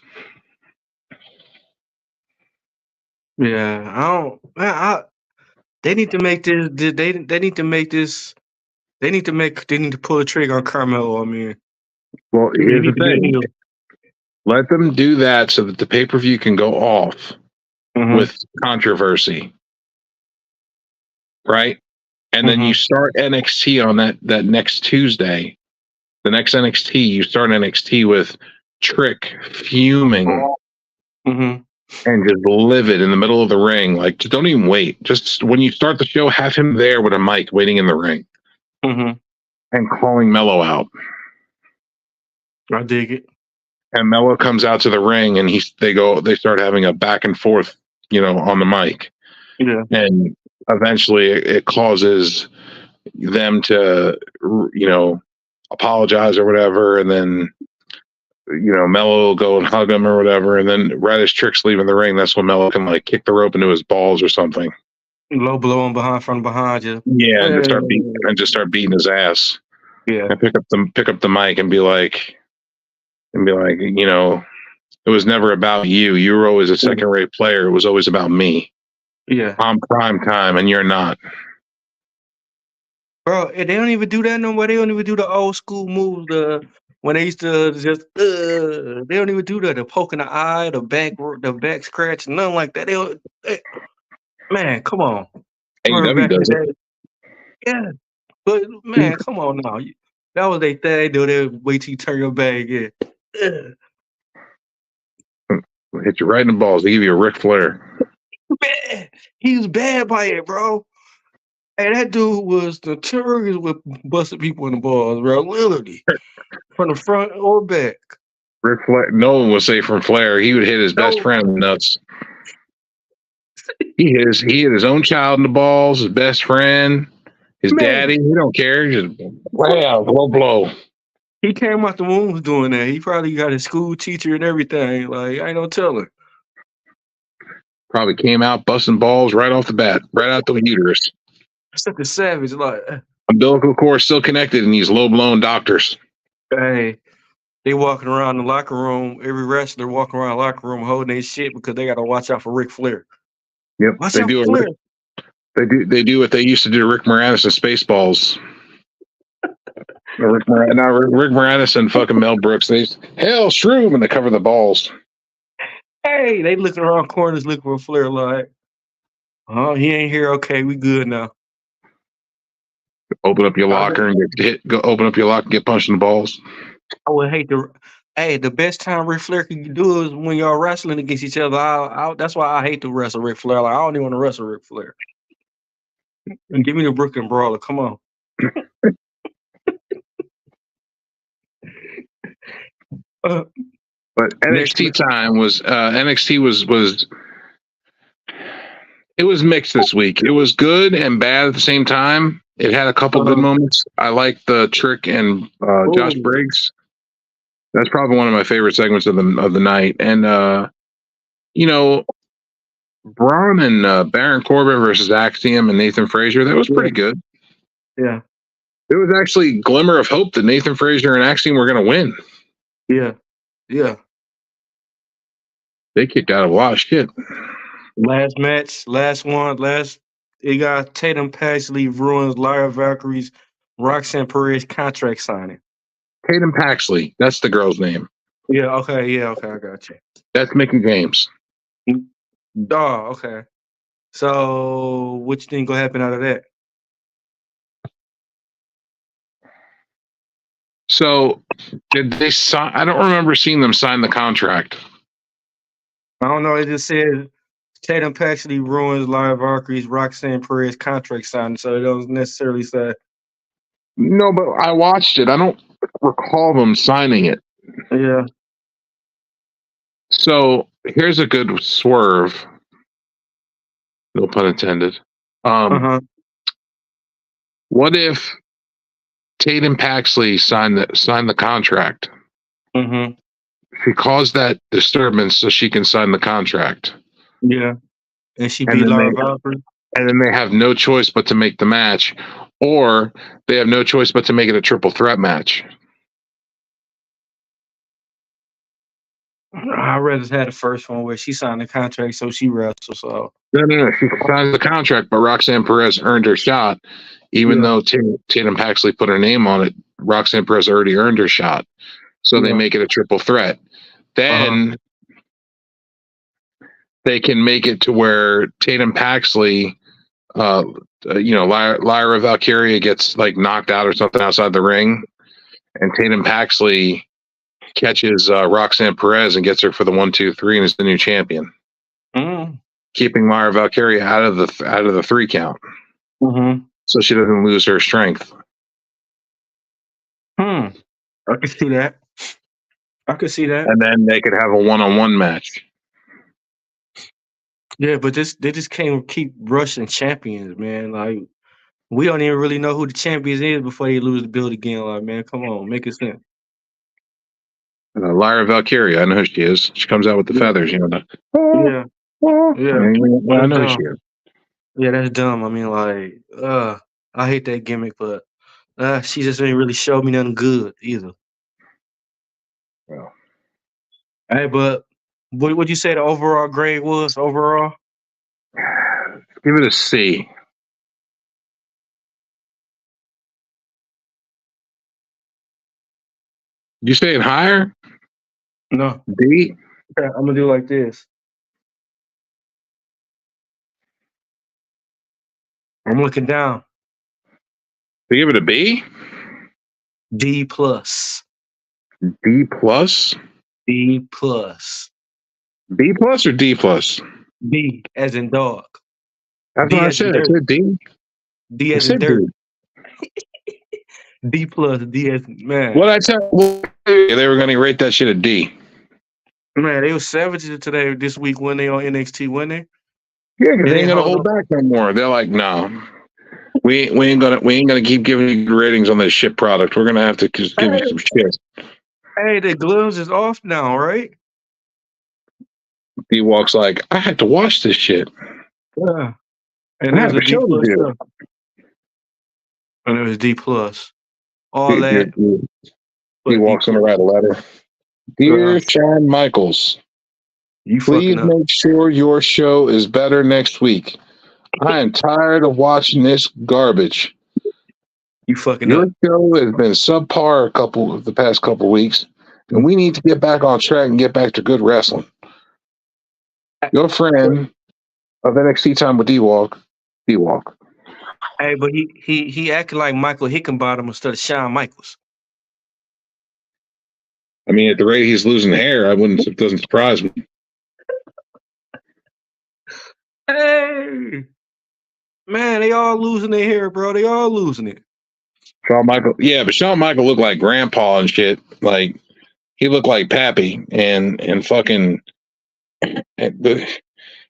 Yeah, they need to make this. They need to pull a trigger on Carmelo. I mean, well, here's the thing. Let them do that so that the pay-per-view can go off with controversy, right? And then you start NXT on that next Tuesday. The next NXT, you start NXT with Trick fuming and just livid in the middle of the ring. Like, just don't even wait. Just when you start the show, have him there with a mic waiting in the ring and calling Mello out. I dig it. And Mello comes out to the ring, and they start having a back and forth, on the mic. Yeah. And eventually it causes them to, apologize or whatever. And then, Mello will go and hug him or whatever. And then right as Trick's leaving the ring, that's when Mello can kick the rope into his balls or something. Low blow him from behind you. Yeah. And just start beating his ass. Yeah. And pick up the mic and be like, it was never about you. You were always a second-rate player. It was always about me. Yeah. I'm prime time, and you're not. Bro, they don't even do that no more. They don't even do the old school moves. When they used to just, they don't even do that. The poke in the eye, the back scratch, nothing like that. Man, come on. AEW does it. Yeah, but man, come on now. That was their thing. They wait till you turn your back. Yeah. Hit you right in the balls. They give you a Ric Flair. Man, he was bad by it, bro. Hey, that dude was notorious with busting people in the balls, bro. Literally. From the front or back. Ric Flair. No one would say from Flair. He would hit his best friend in the nuts. He hit his own child in the balls, his best friend, his daddy. He don't care. Just wow, blow. He came out the womb doing that. He probably got his school teacher and everything. Like, I ain't no telling. Probably came out busting balls right off the bat, right out the uterus. Such a savage. Like, Umbilical cord still connected in these low blown doctors. hey, they walking around the locker room. Every wrestler walking around the locker room holding their shit because they got to watch out for Ric Flair. Yep, Watch they out do for it. Flair. They do what they used to do to Rick Moranis and Spaceballs. Rick Moranis and fucking Mel Brooks. They hell shroom and they cover the balls. Hey, they looking around corners looking for Flair like, oh, he ain't here. Okay, we good now. Open up your locker and get hit. Go open up your locker and get punched in the balls. I would hate to. Hey, the best time Ric Flair can do is when y'all wrestling against each other. That's why I hate to wrestle Ric Flair. Like, I don't even want to wrestle Ric Flair. And give me the Brooklyn Brawler. Come on. But NXT time was NXT was it was mixed this week. It was good and bad at the same time. It had a couple good moments. I liked the Trick and Josh Briggs. That's probably one of my favorite segments of the night. And you know, Braun and Baron Corbin versus Axiom and Nathan Frazier. That was pretty good. Yeah. There was actually a glimmer of hope that Nathan Frazier and Axiom were going to win. Yeah. Yeah. They kicked out of a lot of shit. Last match, last one, it got Tatum Paxley ruins Lyra Valkyrie's Roxanne Perez contract signing. Tatum Paxley, that's the girl's name. Yeah, okay, I got you. That's Mickey James. Oh, okay. So what you think gonna happen out of that? So did they sign? I don't remember seeing them sign the contract. I don't know. It just said Tatum Paxley ruins Lyra Valkyrie's Roxanne Perez contract signing, so it doesn't necessarily say. No, but I watched it. I don't recall them signing it. Yeah. So here's a good swerve. No pun intended. What if Tatum Paxley signed the contract? Mm-hmm. She caused that disturbance so she can sign the contract. Yeah. And she beat Lyra Valkyrie. And then they have no choice but to make the match, or they have no choice but to make it a triple threat match. I'd rather have the first one where she signed the contract so she wrestles. So No. She signed the contract, but Roxanne Perez earned her shot. Even though Tatum Paxley put her name on it, Roxanne Perez already earned her shot. So they make it a triple threat. Then they can make it to where Tatum Paxley, Lyra Valkyria gets like knocked out or something outside the ring, and Tatum Paxley catches Roxanne Perez and gets her for the 1, 2, 3, and is the new champion, keeping Lyra Valkyria out of the 3 count, so she doesn't lose her strength. I can see that. And then they could have a 1-on-1 match. Yeah, but they just can't keep rushing champions, man. Like, we don't even really know who the champions is before they lose the belt again. Like, man, come on, make it sense. Lyra Valkyria, I know who she is. She comes out with the feathers, you know. Yeah. I know who she is. Yeah, that's dumb. I mean, like, I hate that gimmick, but she just ain't really showed me nothing good either. Well, hey, but what would you say the overall grade was overall? Give it a C. You saying higher? No. D? Okay, I'm gonna do like this. I'm looking down. They give it a B? D plus. D plus? D plus. B plus or D plus? D as in dog. That's what I said. I said D. D as in dirt. D plus, D as man. What I tell they were going to rate that shit a D. Man, they were savages today this week when they on NXT, weren't they? Yeah, because they ain't gonna hold back no more. They're like, no, we ain't gonna keep giving you ratings on this shit product. We're gonna have to just give you some shit. Hey, the gloves is off now, right? D Walk's like, I had to watch this shit. Yeah. And I there's have a a D show to plus do. show. And it was D plus. All D that, but D Walk's gonna plus. write a letter. Dear Shawn Michaels, You please fucking up. make sure your show is better next week. I am tired of watching this garbage. You fucking Your up. show has been subpar the past couple weeks, and we need to get back on track and get back to good wrestling. Your friend of NXT Time with D Walk. Hey, but he acted like Michael Hickenbottom instead of Shawn Michaels. I mean, at the rate he's losing hair, it doesn't surprise me. Hey, man, they all losing their hair, bro. They all losing it. Shawn Michael, yeah, but Shawn Michael looked like grandpa and shit. Like he looked like Pappy and fucking.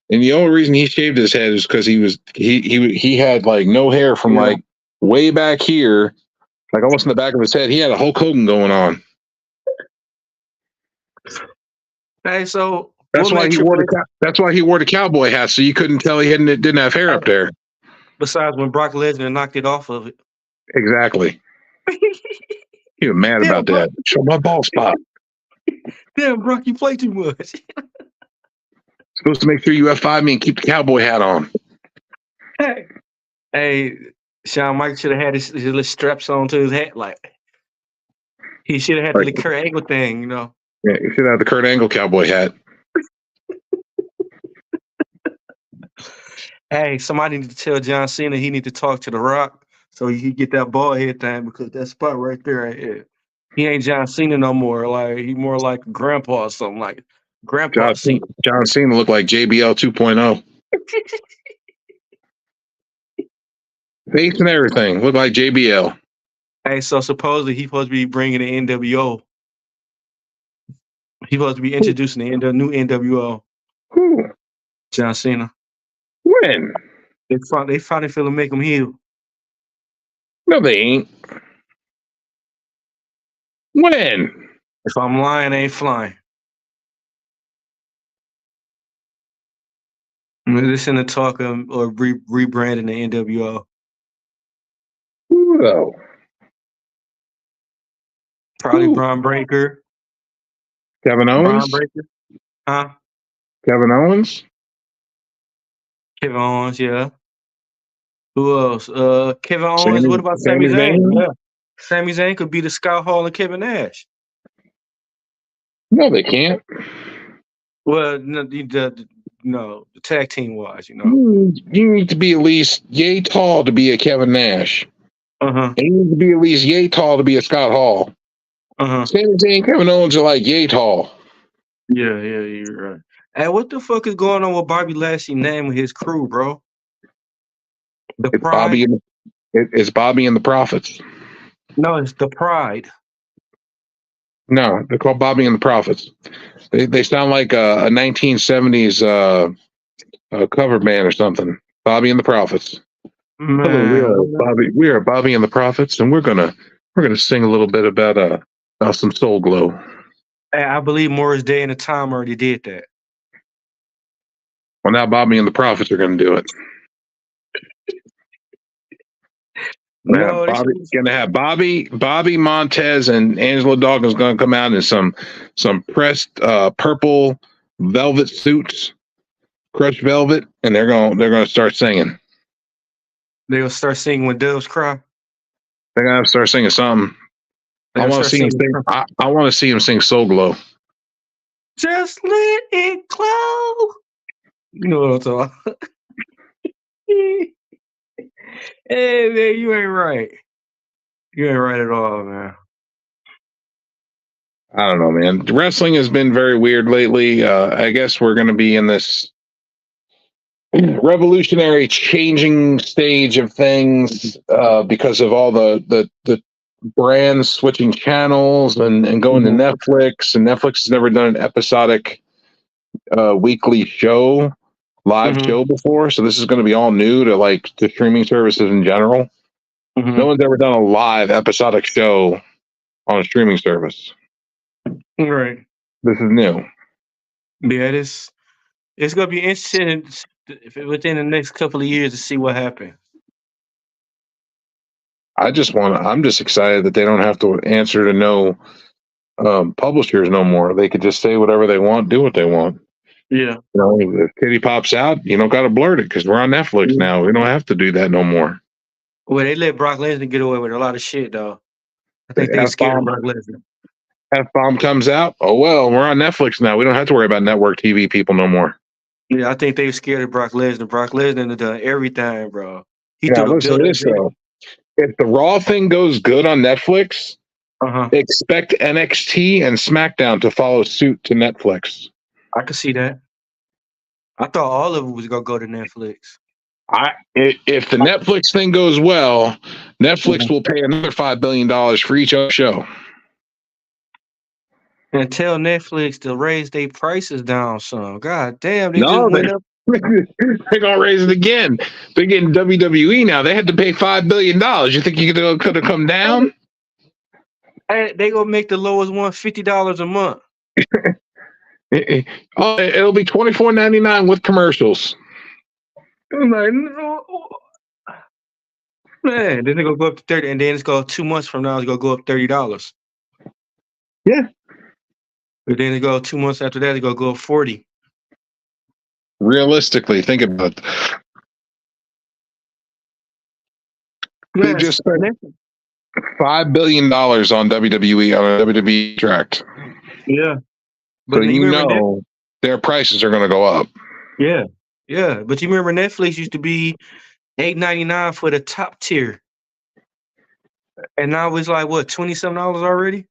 And the only reason he shaved his head is because he had like no hair from like way back here, like almost in the back of his head. He had a Hulk Hogan going on. Hey, so That's why he wore the cowboy hat, so you couldn't tell he didn't have hair up there. Besides when Brock Lesnar knocked it off of it. Exactly. You were mad about that. Show my ball spot. Damn, Brock, you play too much. Supposed to make sure you F5 me and keep the cowboy hat on. Hey, Shawn Michaels should have had his little straps on to his hat. Like he should have had the Kurt Angle thing, you know. Yeah, you should have the Kurt Angle cowboy hat. Hey, somebody need to tell John Cena he need to talk to The Rock so he get that bald head thing, because that spot right there, right here. He ain't John Cena no more. Like he more like grandpa or something, like Grandpa Cena. John Cena looked like JBL 2.0. Face and everything looked like JBL. Hey, so supposedly he's supposed to be bringing the NWO. He's supposed to be introducing the new NWO. Who? John Cena. When? They finally feel to make him heel. No, they ain't. When? If I'm lying, I ain't flying. Listen to talk or rebranding the NWO. Who though? Probably Braun Breaker. Kevin Owens? Braun Breaker. Huh? Kevin Owens? Kevin Owens, yeah. Who else? Kevin Owens. Sami, What about Sami Zayn? Zayn? Yeah. Sami Zayn could be the Scott Hall and Kevin Nash. No, they can't. Well, no, the tag team wise, you know. You need to be at least yay tall to be a Kevin Nash. Uh-huh. And you need to be at least yay tall to be a Scott Hall. Uh-huh. Sami Zayn and Kevin Owens are like yay tall. Yeah, you're right. Hey, what the fuck is going on with Bobby Lashley naming his crew, bro? It's Pride? It's Bobby and the Prophets. No, it's the Pride. No, they're called Bobby and the Prophets. They sound like a 1970s cover band or something. Bobby and the Prophets. Man, Hello, Bobby. We are Bobby and the Prophets, and we're gonna sing a little bit about some Soul Glow. Hey, I believe Morris Day and the Time already did that. Well, now Bobby and the Prophets are going to do it. No, Bobby's going to have Bobby Montez and Angelo Dawkins going to come out in some pressed purple velvet suits, crushed velvet, and they're going to start singing. They'll start singing When Doves Cry. They're going to start singing something. I want to see him sing. I want to see him sing Soul Glow. Just let it glow. You know what I'm talking about. Hey, man, you ain't right. You ain't right at all, man. I don't know, man. Wrestling has been very weird lately. I guess we're going to be in this revolutionary changing stage of things because of all the brands switching channels and going to Netflix. And Netflix has never done an episodic weekly show. Live show before, so this is going to be all new to like the streaming services in general. No one's ever done a live episodic show on a streaming service. Right. This is new. Yeah, It's gonna be interesting within the next couple of years to see what happens. I'm just excited that they don't have to answer to no publishers no more. They could just say whatever they want, do what they want. Yeah. You know, if Kitty pops out, you don't got to blurt it because we're on Netflix now. We don't have to do that no more. Well, they let Brock Lesnar get away with a lot of shit, though. I think they scared of Brock Lesnar. F-bomb comes out. Oh, well, we're on Netflix now. We don't have to worry about network TV people no more. Yeah, I think they were scared of Brock Lesnar. Brock Lesnar done everything, bro. He Now, threw the listen to belt this, though. If the Raw thing goes good on Netflix, expect NXT and SmackDown to follow suit to Netflix. I could see that. I thought all of it was going to go to Netflix. If the Netflix thing goes well, Netflix will pay another $5 billion for each show. And tell Netflix to raise their prices down some. God damn, they No, just went up. They're gonna raise it again. They're getting WWE now. They had to pay $5 billion. You think you could have come down? Hey, they gonna make the lowest one $50 a month. It'll be $24.99 with commercials. I'm like, no. Man, then they gonna go up to 30, and then it's go 2 months from now. It's gonna go up $30. Yeah. But then it go 2 months after that. It's gonna go up 40. Realistically, think about it. They just spent $5 billion on WWE on a WWE tract. Yeah. But so their prices are going to go up. Yeah. Yeah. But you remember Netflix used to be $8.99 for the top tier. And now it's like, what, $20-something already?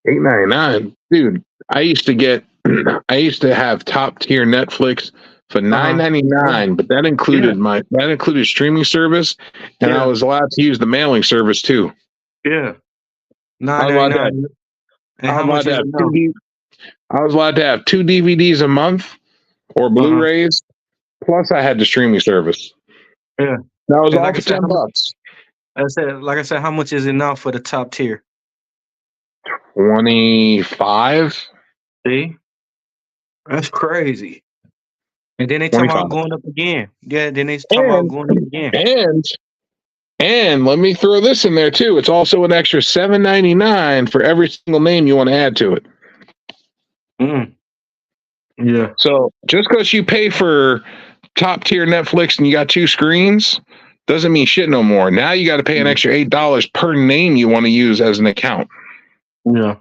$8.99. Dude, I used to have top tier Netflix for $9.99, but that included streaming service, and I was allowed to use the mailing service too. Yeah. $9.99. I was allowed to have 2 DVDs a month or Blu-rays, plus I had the streaming service. Yeah. That was all for $10. Like I said, how much is it now for the top tier? 25. See? That's crazy. And then they talk about going up again. Yeah, then they talk about going up again. And let me throw this in there too. It's also an extra $7.99 for every single name you want to add to it. Yeah. So just because you pay for top tier Netflix and you got 2 screens doesn't mean shit no more. Now you got to pay an extra $8 per name you want to use as an account. Yeah.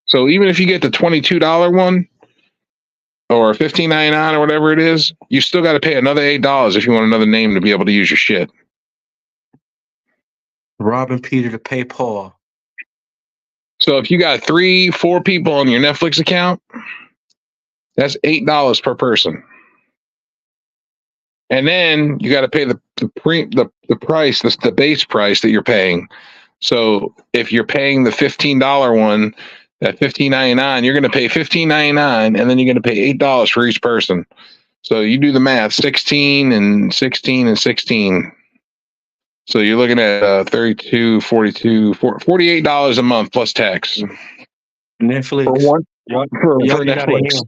So even if you get the $22 one or $15.99 or whatever it is, you still got to pay another $8 if you want another name to be able to use your shit. Robbing Peter to pay Paul. So if you got 3-4 people on your Netflix account, that's $8 per person. And then you got to pay the price, the base price that you're paying. So if you're paying the $15 one, at $15.99, you're going to pay $15.99, and then you're going to pay $8 for each person. So you do the math: 16 and 16 and 16. So you're looking at 32, 42, $48 a month plus tax. Netflix. For Netflix.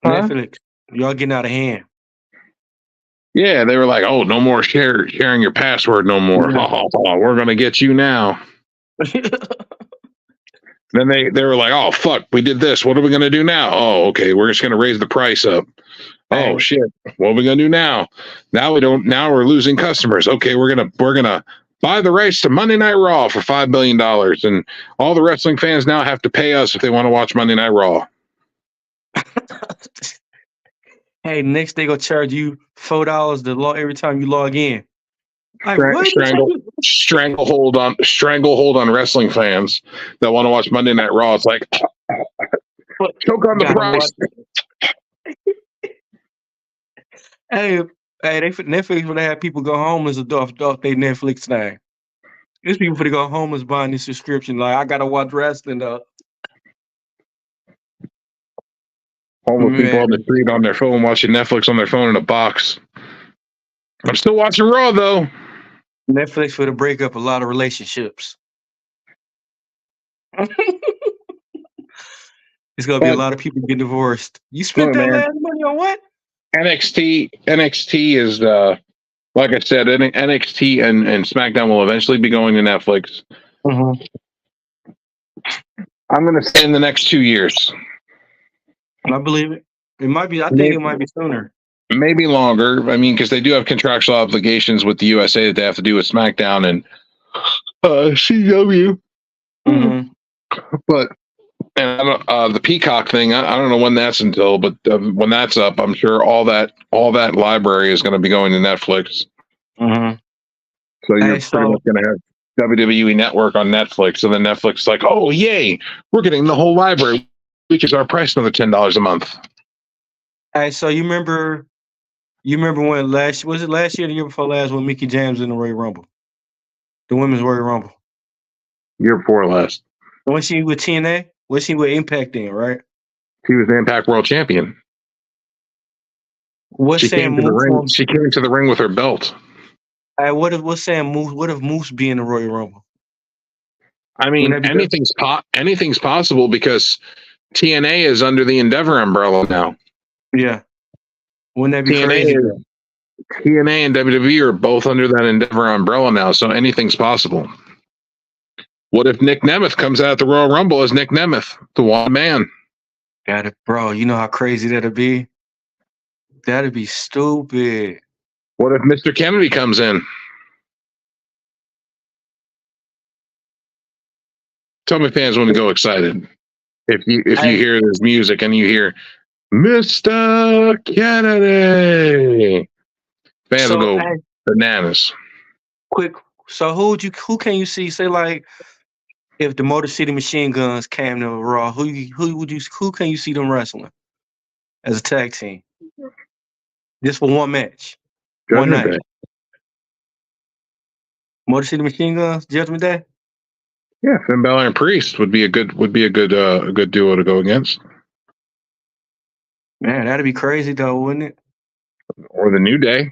Netflix. Y'all getting out of hand. Yeah, they were like, "Oh, no more sharing your password, no more. Oh, we're gonna get you now." Then they were like, "Oh fuck, we did this. What are we gonna do now? Oh, okay, we're just gonna raise the price up. Oh shit, what are we gonna do now? Now we're losing customers. Okay, we're gonna buy the rights to Monday Night Raw for $5 billion, and all the wrestling fans now have to pay us if they want to watch Monday Night Raw." Hey, next they gonna charge you $4 every time you log in. Like, stranglehold on wrestling fans that want to watch Monday Night Raw. It's like choke on the price. Hey, Netflix when they have people go homeless off their Netflix thing. There's people for to go homeless buying this subscription. Like, I gotta watch wrestling though. Homeless people on the street on their phone watching Netflix on their phone in a box. I'm still watching Raw though. Netflix for to break up a lot of relationships. It's gonna be a lot of people getting divorced. You spent Look, that man, last money on what? NXT is like I said, NXT and SmackDown will eventually be going to Netflix. Mm-hmm. I'm going to say in the next 2 years. I believe it. It might be. I think it might be sooner. Maybe longer. I mean, because they do have contractual obligations with the USA that they have to do with SmackDown and CW. Mm-hmm. But and I don't, the Peacock thing, I don't know when that's until, but when that's up, I'm sure all that library is going to be going to Netflix. Mm-hmm. So you're pretty much going to have WWE Network on Netflix, and then Netflix is like, oh yay, we're getting the whole library, which is our price another $10 a month. Hey, so you remember when last year, the year before last, when Mickie James in the Royal Rumble, the Women's Royal Rumble? Year before last. Was she with TNA? Was she with Impact then? Right? She was the Impact World Champion. What's She saying came to the Moose? ring. She came to the ring with her belt. Hey, what's saying Moose? What if Moose be in the Royal Rumble? I mean, anything's possible because TNA is under the Endeavor umbrella now. Yeah. Wouldn't that be crazy? TNA and WWE are both under that Endeavor umbrella now, so anything's possible. What if Nick Nemeth comes out at the Royal Rumble as Nick Nemeth, the one man? Bro, you know how crazy that'd be? That'd be stupid. What if Mr. Kennedy comes in? Tell me fans want to go excited. If you hear this music and you hear Mr. Kennedy, fans will go bananas. Quick, so who can you see? Say like, if the Motor City Machine Guns came to Raw, who can you see them wrestling as a tag team? Just for one match, one night. Motor City Machine Guns, Judgment Day. Yeah, Finn Balor and Priest would be a good duo to go against. Man, that'd be crazy though, wouldn't it? Or the New Day.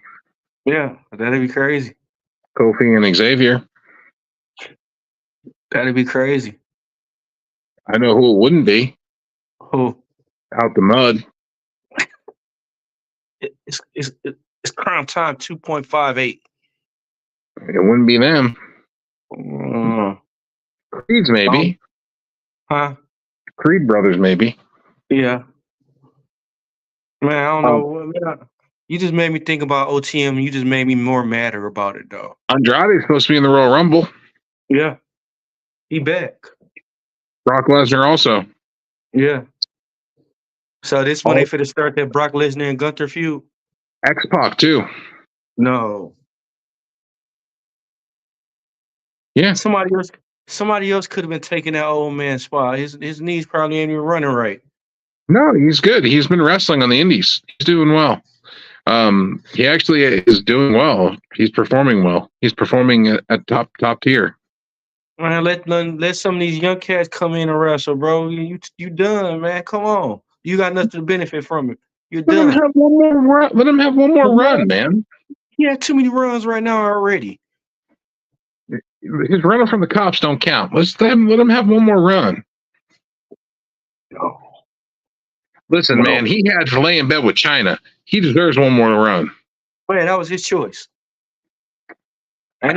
Yeah, that'd be crazy. Kofi and Xavier. That'd be crazy. I know who it wouldn't be. Who? Out the Mud. It's Crime Time 2.58. It wouldn't be them. Creed's maybe. Huh? Creed brothers maybe. Yeah. Man, I don't know. Man, you just made me think about OTM. You just made me more madder about it, though. Andrade's supposed to be in the Royal Rumble. Yeah. He back. Brock Lesnar also. Yeah. So this when they finna start that Brock Lesnar and Gunther feud? X-Pac too. No. Yeah. Somebody else could have been taking that old man's spot. His knees probably ain't even running right. No, he's good. He's been wrestling on the indies. He's doing well. He actually is doing well. He's performing well. He's performing at top tier. Man, let some of these young cats come in and wrestle, bro. You done, man. Come on. You got nothing to benefit from it. You're done. Let him have one more run, man. He had too many runs right now already. His running from the cops don't count. Let him have one more run. No. Listen, man, he had to lay in bed with China. He deserves one more run. Man, that was his choice. I've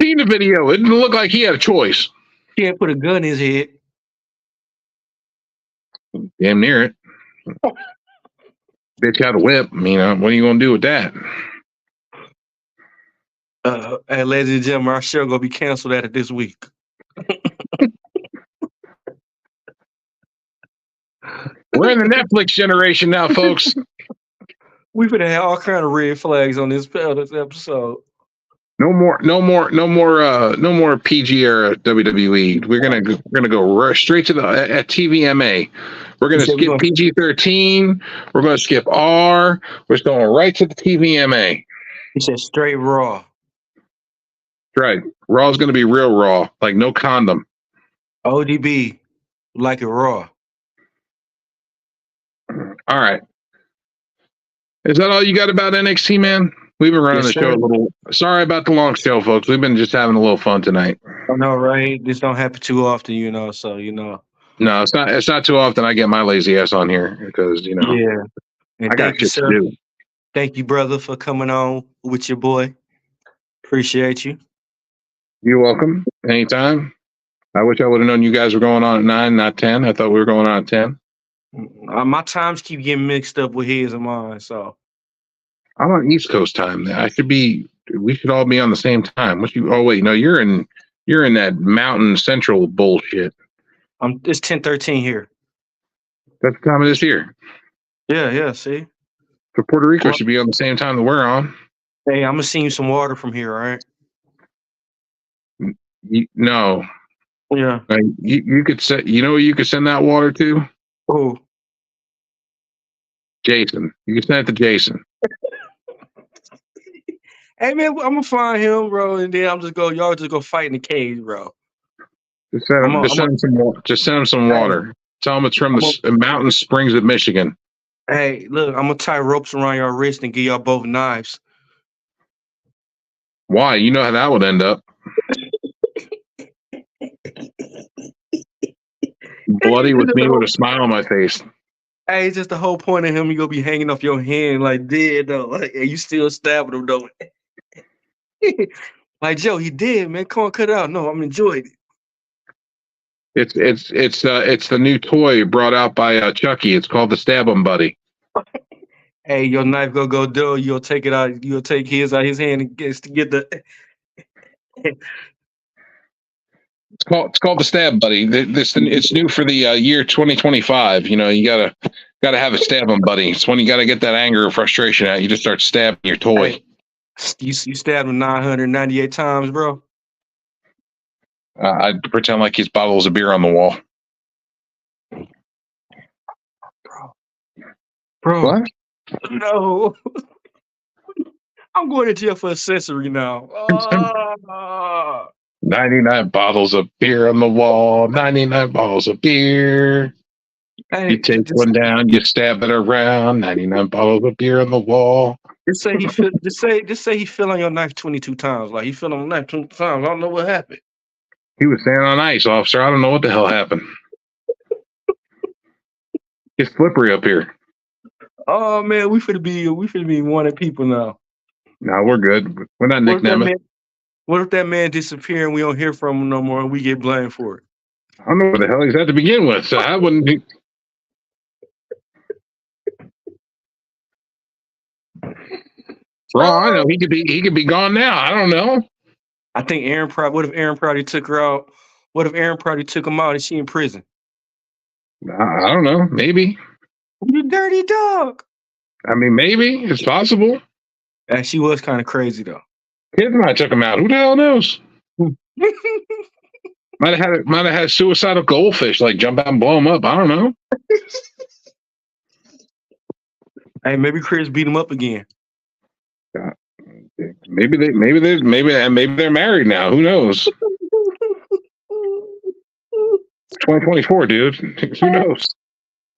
seen the video. It didn't look like he had a choice. He had put a gun in his head. Damn near it. Bitch had a whip. What are you going to do with that? Hey, ladies and gentlemen, our show going to be canceled after this week. We're in the Netflix generation now, folks. We've been have all kind of red flags on this episode. No more PG era WWE. We're gonna go straight to the at TVMA. We're gonna skip PG-13. We're gonna skip R. We're just going right to the TVMA. He said straight Raw. Right, Raw is gonna be real raw, like no condom. ODB, like it raw. All right. Is that all you got about NXT, man? We've been running the show a little. Sorry about the long show, folks. We've been just having a little fun tonight. I know, right? This don't happen too often, so. No, it's not. It's not too often I get my lazy ass on here because Yeah. And I got thank you, shit to sir. do. Thank you, brother, for coming on with your boy. Appreciate you. You're welcome. Anytime. I wish I would have known you guys were going on at 9, not 10. I thought we were going on at 10. My times keep getting mixed up with his and mine, so I'm on East Coast time. I should be. We should all be on the same time. What you? Oh wait, no, you're in that Mountain Central bullshit. it's 10:13 here. That's the time of this year. Yeah. See, So Puerto Rico should be on the same time that we're on. hey, I'm gonna send you some water from here, all right? No, Yeah. you could set. You know who you could send that water to? Oh, Jason. You can send it to Jason. hey man, I'm gonna find him, bro, and then y'all just go fight in the cage, bro. Just send him some water. Just send him some water. Tell him it's from the Mountain Springs of Michigan. Hey, look, I'm gonna tie ropes around your wrist and give y'all both knives. Why? You know how that would end up. Bloody with me with a smile on my face. Hey, it's just the whole point of him. You gonna be hanging off your hand like dead though. Like, and you still stabbing him though. Like Joe, he did, man. Come on, cut it out. No, I'm enjoying it. It's the new toy brought out by Chucky. It's called the Stab 'em Buddy. Hey, your knife go dull. You'll take it out. You'll take his out his hand and get the. It's called the Stab Buddy. It's new for the year 2025. You know, you gotta have a Stab 'em Buddy. It's when you gotta get that anger or frustration out. You just start stabbing your toy. Hey, you stabbed him 998 times, bro. I'd pretend like he's bottles of beer on the wall. Bro. What? No. I'm going to jail for accessory now. 99 bottles of beer on the wall. 99 bottles of beer. Hey, You take one down, you stab it around. 99 bottles of beer on the wall. Just say he fell on your knife 22 times. Like he fell on the knife 22 times. I don't know what happened. He was standing on ice, officer. I don't know what the hell happened. It's slippery up here. Oh man, we finna be wanted people now. No, we're good. We're not Nick Nemeth. What if that man disappear and we don't hear from him no more and we get blamed for it? I don't know where the hell he's at to begin with, so I wouldn't be. For all I know, he could be gone now. I don't know. I think what if Aaron Prouty took her out? What if Aaron Prouty took him out and she in prison? I don't know. Maybe. You dirty dog. I mean, maybe. It's possible. And she was kind of crazy though. Kids might took him out. Who the hell knows? Might have had suicidal goldfish like jump out and blow him up. I don't know. Hey, maybe Chris beat him up again. Maybe they're married now. Who knows? 2024, dude. Who knows?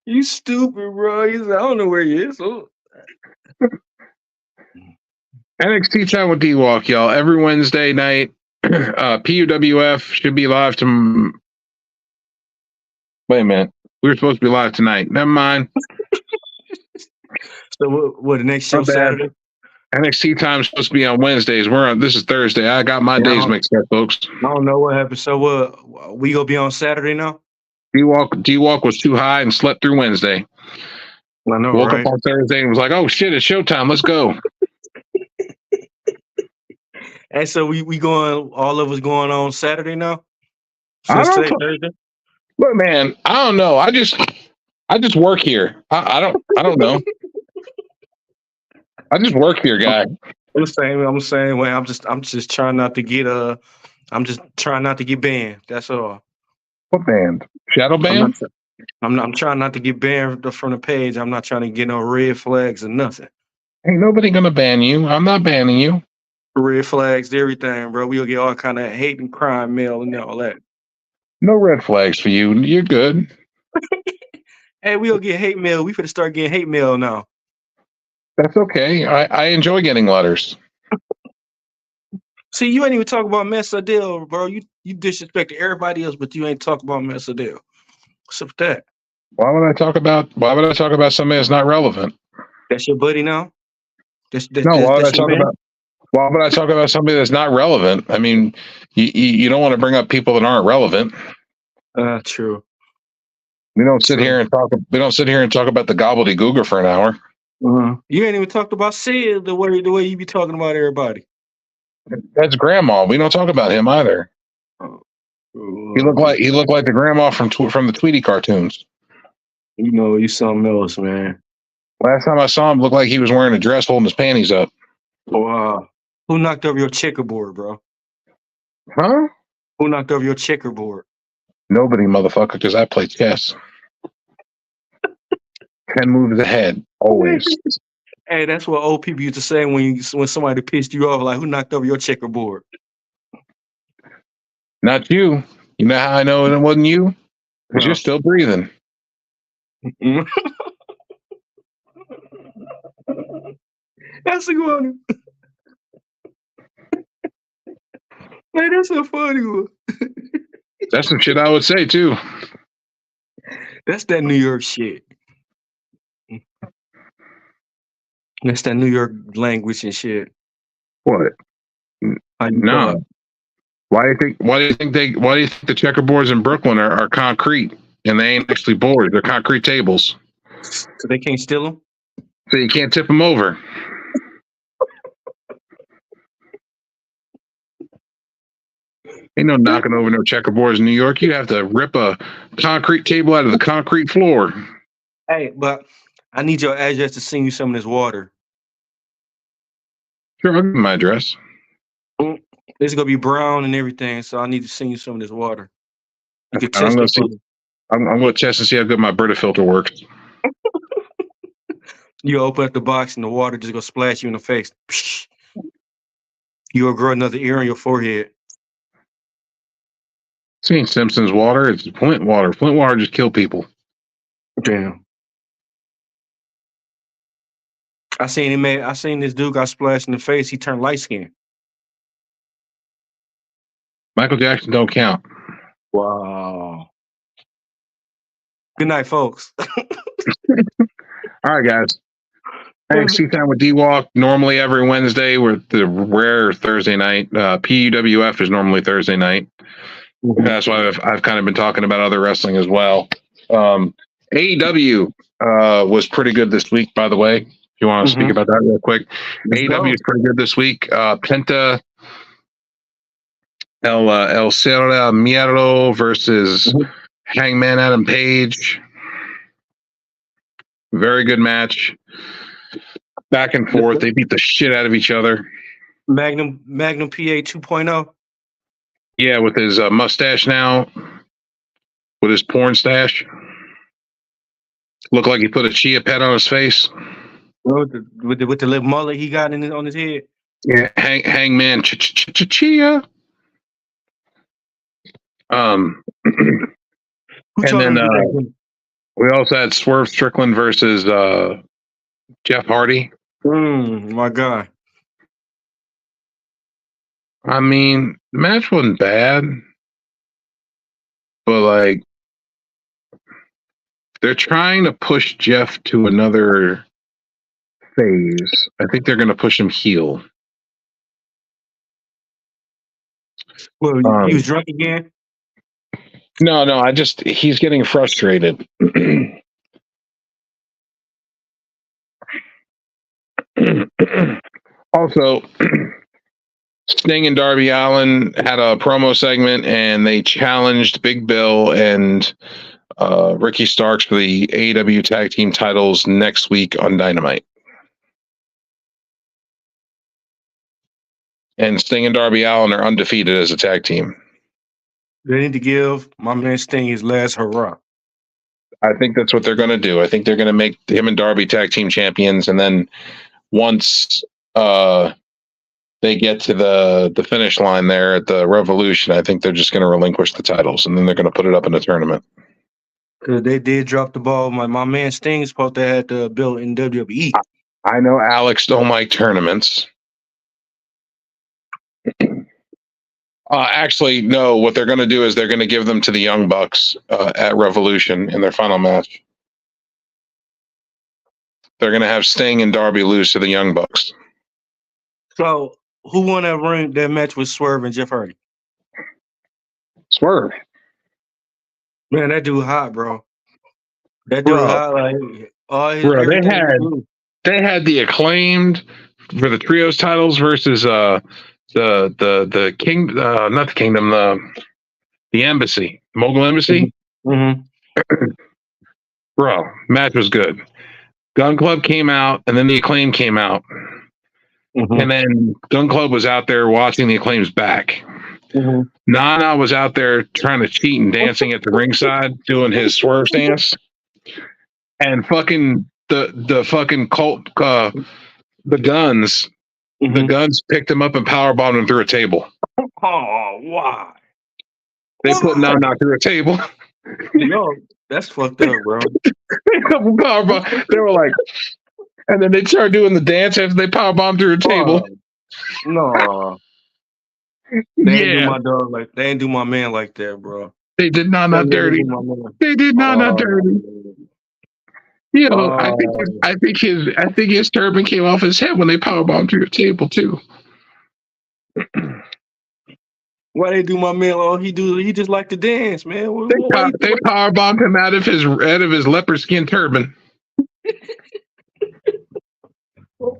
You stupid, bro. I don't know where he is. Oh. NXT Time with D-Walk, y'all. Every Wednesday night. PUWF should be live to. Wait a minute. We were supposed to be live tonight. Never mind. So what the next show Saturday? NXT Time is supposed to be on Wednesdays. This is Thursday. I got my days mixed up, folks. I don't know what happened. So we gonna be on Saturday now? D-Walk was too high and slept through Wednesday. I know, Woke right? up on Thursday and was like, "Oh shit, it's showtime. Let's go." And so we going. All of us going on Saturday now. Thursday. Look, man, I don't know. I just work here. I don't know. I just work here, guy. I'm the same way. I'm just trying not to get I'm just trying not to get banned. That's all. What band? Shadow band? I'm trying not to get banned from the page. I'm not trying to get no red flags or nothing. Ain't nobody gonna ban you. I'm not banning you. Red flags, everything, bro. We'll get all kind of hate and crime mail and all that. No red flags for you. You're good. Hey, we'll get hate mail. We finna start getting hate mail now. That's okay. I enjoy getting letters. See, you ain't even talk about Mess Adele, bro. You disrespected everybody else, but you ain't talk about Mess Adele. What's up with that? Why would I talk about somebody that's not relevant? That's your buddy now? No, That's your man? why would I talk about somebody that's not relevant? I mean, you don't want to bring up people that aren't relevant. True. We don't sit here and talk about the gobbledygooker for an hour. You ain't even talked about Sid the way you be talking about everybody. That's grandma. We don't talk about him either. He looked like the grandma from the Tweety cartoons. You know, you something else, man. Last time I saw him, looked like he was wearing a dress holding his panties up. Wow. Who knocked over your checkerboard, bro? Huh? Who knocked over your checkerboard? Nobody, motherfucker, because I play chess. 10 moves ahead, always. Hey, that's what old people used to say when somebody pissed you off, like, who knocked over your checkerboard? Not you. You know how I know it wasn't you? Because you're still breathing. That's a good one. Man, that's a funny one. That's some shit I would say, too. That's that New York shit. That's that New York language and shit. What? No. Why do you think the checkerboards in Brooklyn are concrete and they ain't actually boards? They're concrete tables. So they can't steal them? So you can't tip them over. Ain't no knocking over no checkerboards in New York. You have to rip a concrete table out of the concrete floor. Hey, but I need your address to send you some of this water. Sure, I'll give you my address. It's gonna be brown and everything, so I need to send you some of this water. You can test I'm it. gonna test and see how good my Brita filter works. You open up the box and the water just gonna splash you in the face. You'll grow another ear on your forehead. This ain't Simpsons water, it's Flint water. Flint water just kill people. Damn. I seen this dude got splashed in the face, he turned light skinned. Michael Jackson don't count. Wow. Good night, folks. All right, guys. NXT Time with D-Walk, normally every Wednesday with the rare Thursday night. PUWF is normally Thursday night. Mm-hmm. That's why I've kind of been talking about other wrestling as well. AEW was pretty good this week, by the way. If you want to speak about that real quick. AEW is pretty good this week. Penta El Cerro Miedo versus Hangman Adam Page. Very good match. Back and forth. They beat the shit out of each other. Magnum PA 2.0. Yeah, with his mustache now. With his porn stash. Looked like he put a chia pet on his face. With the little mullet he got on his head. Yeah, Hangman chia. And then we also had Swerve Strickland versus Jeff Hardy. My God. I mean, the match wasn't bad, but like they're trying to push Jeff to another phase. I think they're going to push him heel. Well, he was drunk again? No, he's getting frustrated. Also, Sting and Darby Allin had a promo segment, and they challenged Big Bill and Ricky Starks for the AEW Tag Team titles next week on Dynamite. And Sting and Darby Allin are undefeated as a tag team. They need to give my man Sting his last hurrah. I think that's what they're going to do. I think they're going to make him and Darby tag team champions, and then once they get to the finish line there at the Revolution, I think they're just going to relinquish the titles, and then they're going to put it up in the tournament. Because they did drop the ball. My man Sting is supposed to have the belt in WWE. I know Alex don't like tournaments. Actually, no. What they're going to do is they're going to give them to the Young Bucks at Revolution in their final match. They're going to have Sting and Darby lose to the Young Bucks. So who won that match with Swerve and Jeff Hardy? Swerve. Man, that dude hot, bro. That dude Bro. hot. Like, Bro, everything they had the Acclaimed for the trios titles versus the king, not the Kingdom, the Embassy, Mogul Embassy. Mm-hmm. Bro, match was good. Gun Club came out, and then the Acclaim came out, and then Gun Club was out there watching the Acclaim's back. Nana was out there trying to cheat and dancing at the ringside, doing his swerve stance, and fucking the fucking cult, the Guns picked him up and powerbombed him through a table. Oh, why? They put Nana through a table. No, that's fucked up, bro. They were like, and then they started doing the dance after they powerbombed through a table. No. They ain't do my dog like they ain't do my man like that, bro. They did not dirty. They did not dirty. You know, I think his turban came off his head when they powerbombed through the table too. Why they do my man? Oh, he just like to dance, man. They powerbombed him out of his leopard skin turban.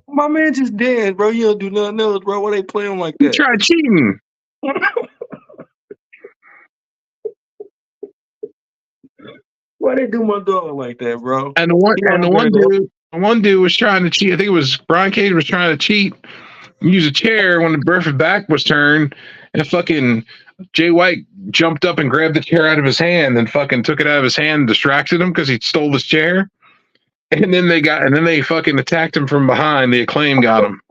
My man just danced, bro. You don't do nothing else, bro. Why they play him like that? He tried cheating. Why they do my dog like that, bro? And the one dude was trying to cheat. I think it was Brian Cage was trying to cheat. Use a chair when the Burford back was turned, and fucking Jay White jumped up and grabbed the chair out of his hand and fucking took it out of his hand and distracted him because he stole his chair. And then they fucking attacked him from behind. The Acclaim got him.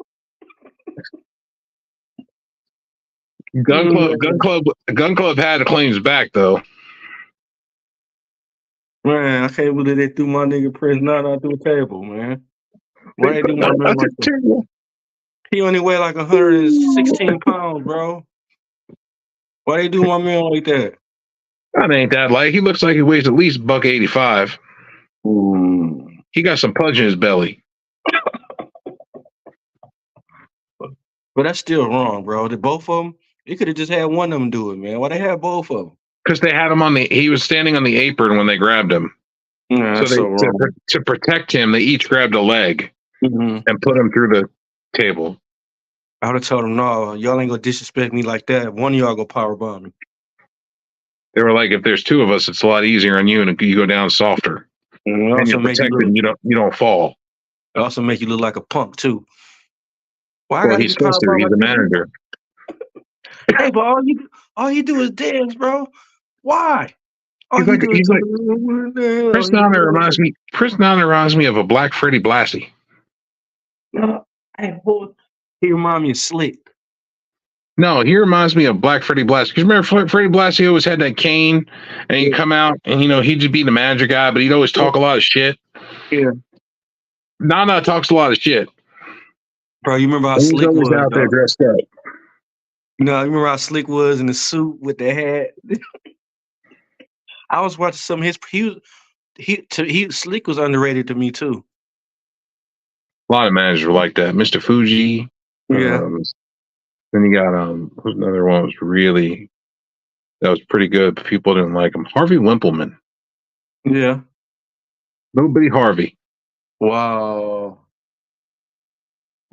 Gun Club had Acclaim's back though. Man, I can't believe they threw my nigga Prince Nana through the table, man. Why they do my man like that? He only weighed like 116 pounds, bro. Why they do my man like that? That ain't that light. He looks like he weighs at least $185. He got some punch in his belly. But that's still wrong, bro. Did both of them? You could have just had one of them do it, man. Why they have both of them? Because they had him he was standing on the apron when they grabbed him. Yeah, to protect him, they each grabbed a leg and put him through the table. I would have told him, no, y'all ain't gonna disrespect me like that. One of y'all go powerbomb me. They were like, if there's two of us, it's a lot easier on you, and you go down softer. And you're protected, you don't fall. It also make you look like a punk too. Well, he's supposed to. He's the manager. Hey, but all you do is dance, bro. Why? Chris Nana reminds me of a Black Freddie Blassie. He reminds me of Slick. No, he reminds me of Black Freddie Blassie. Because remember, Freddie Blassie always had that cane, and he'd come out, and he'd just be the manager guy, but he'd always talk a lot of shit. Yeah. Nana talks a lot of shit. Bro, you remember how Slick was out there dressed up? No, you remember how Slick was in the suit with the hat? I was watching some of his. Slick was underrated to me too. A lot of managers were like that. Mr. Fuji. Yeah. Then you got another one that was pretty good, but people didn't like him. Harvey Wimpleman. Yeah. Nobody Harvey. Wow.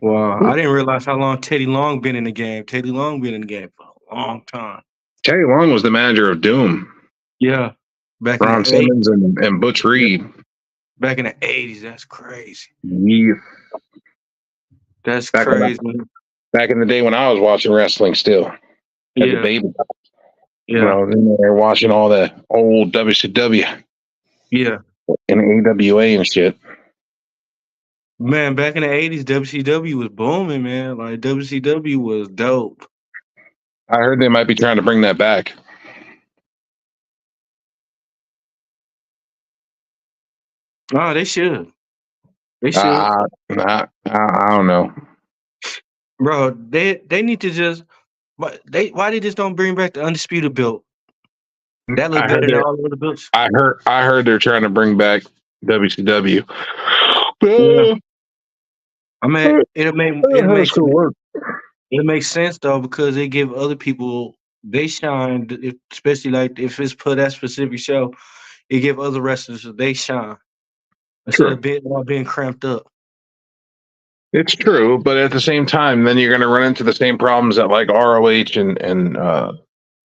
I didn't realize how long Teddy Long been in the game. Teddy Long been in the game for a long time. Teddy Long was the manager of Doom. Yeah. Back Ron in the Simmons and Butch Reed. Back in the 80s. That's crazy. Yeah. That's crazy. Back in the day when I was watching wrestling still. Yeah. The baby. Yeah. They're watching all the old WCW. Yeah. And AWA and shit. Man, back in the 80s, WCW was booming, man. Like, WCW was dope. I heard they might be trying to bring that back. Oh, they should. They should. I don't know. Bro, they need to just But why they just don't bring back the undisputed belt? That look I better heard than they're all the other belts. I heard they're trying to bring back WCW. Yeah. I mean, it'll make That's gonna work. it makes sense though because they give other people they shine, especially like if it's for that specific show, it give other wrestlers they shine instead True. of being cramped up. It's true, but at the same time, then you're going to run into the same problems that like ROH and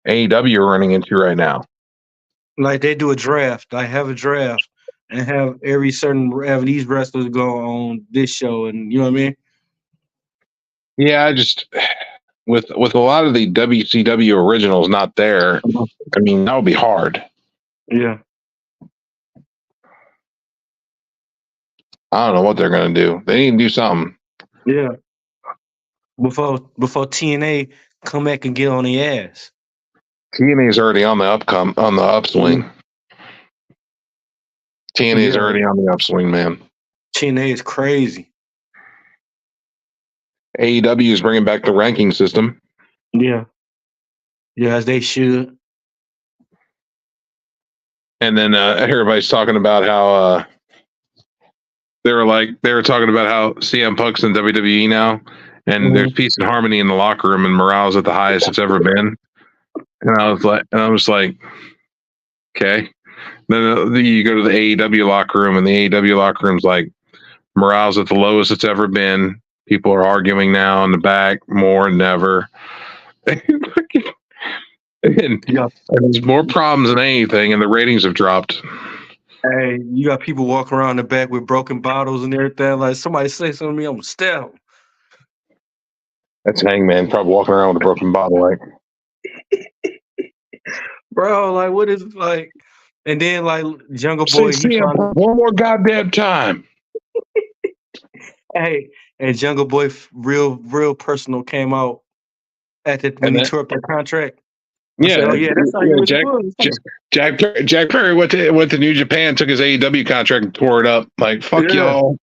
AEW are running into right now. Like they do a draft, like have a draft and have have these wrestlers go on this show, and you know what I mean? Yeah, I just with a lot of the WCW originals not there. I mean, that would be hard. Yeah, I don't know what they're going to do. They need to do something. yeah. Before TNA come back and get on the ass. TNA is already on the upswing. TNA is already on the upswing, man. TNA is crazy. AEW is bringing back the ranking system. Yeah, yeah, as they should. And then everybody's talking about how they were talking about how CM Punk's in WWE now, and there's peace and harmony in the locker room, and morale's at the highest it's ever been. And I was like, okay. Then you go to the AEW locker room, and the AEW locker room's like, morale's at the lowest it's ever been. People are arguing now in the back more than ever. And there's more problems than anything, and the ratings have dropped. Hey, you got people walking around the back with broken bottles and everything. Like somebody say something to me, I'm gonna stab them. That's Hangman probably walking around with a broken bottle, like, bro. Like, what is like? And then like Jungle Boy, one more goddamn time. Hey, and Jungle Boy, real personal came out when he tore up their contract. Yeah, said, oh yeah, that's how you Jack Perry went to New Japan, took his AEW contract, and tore it up. Like, fuck y'all.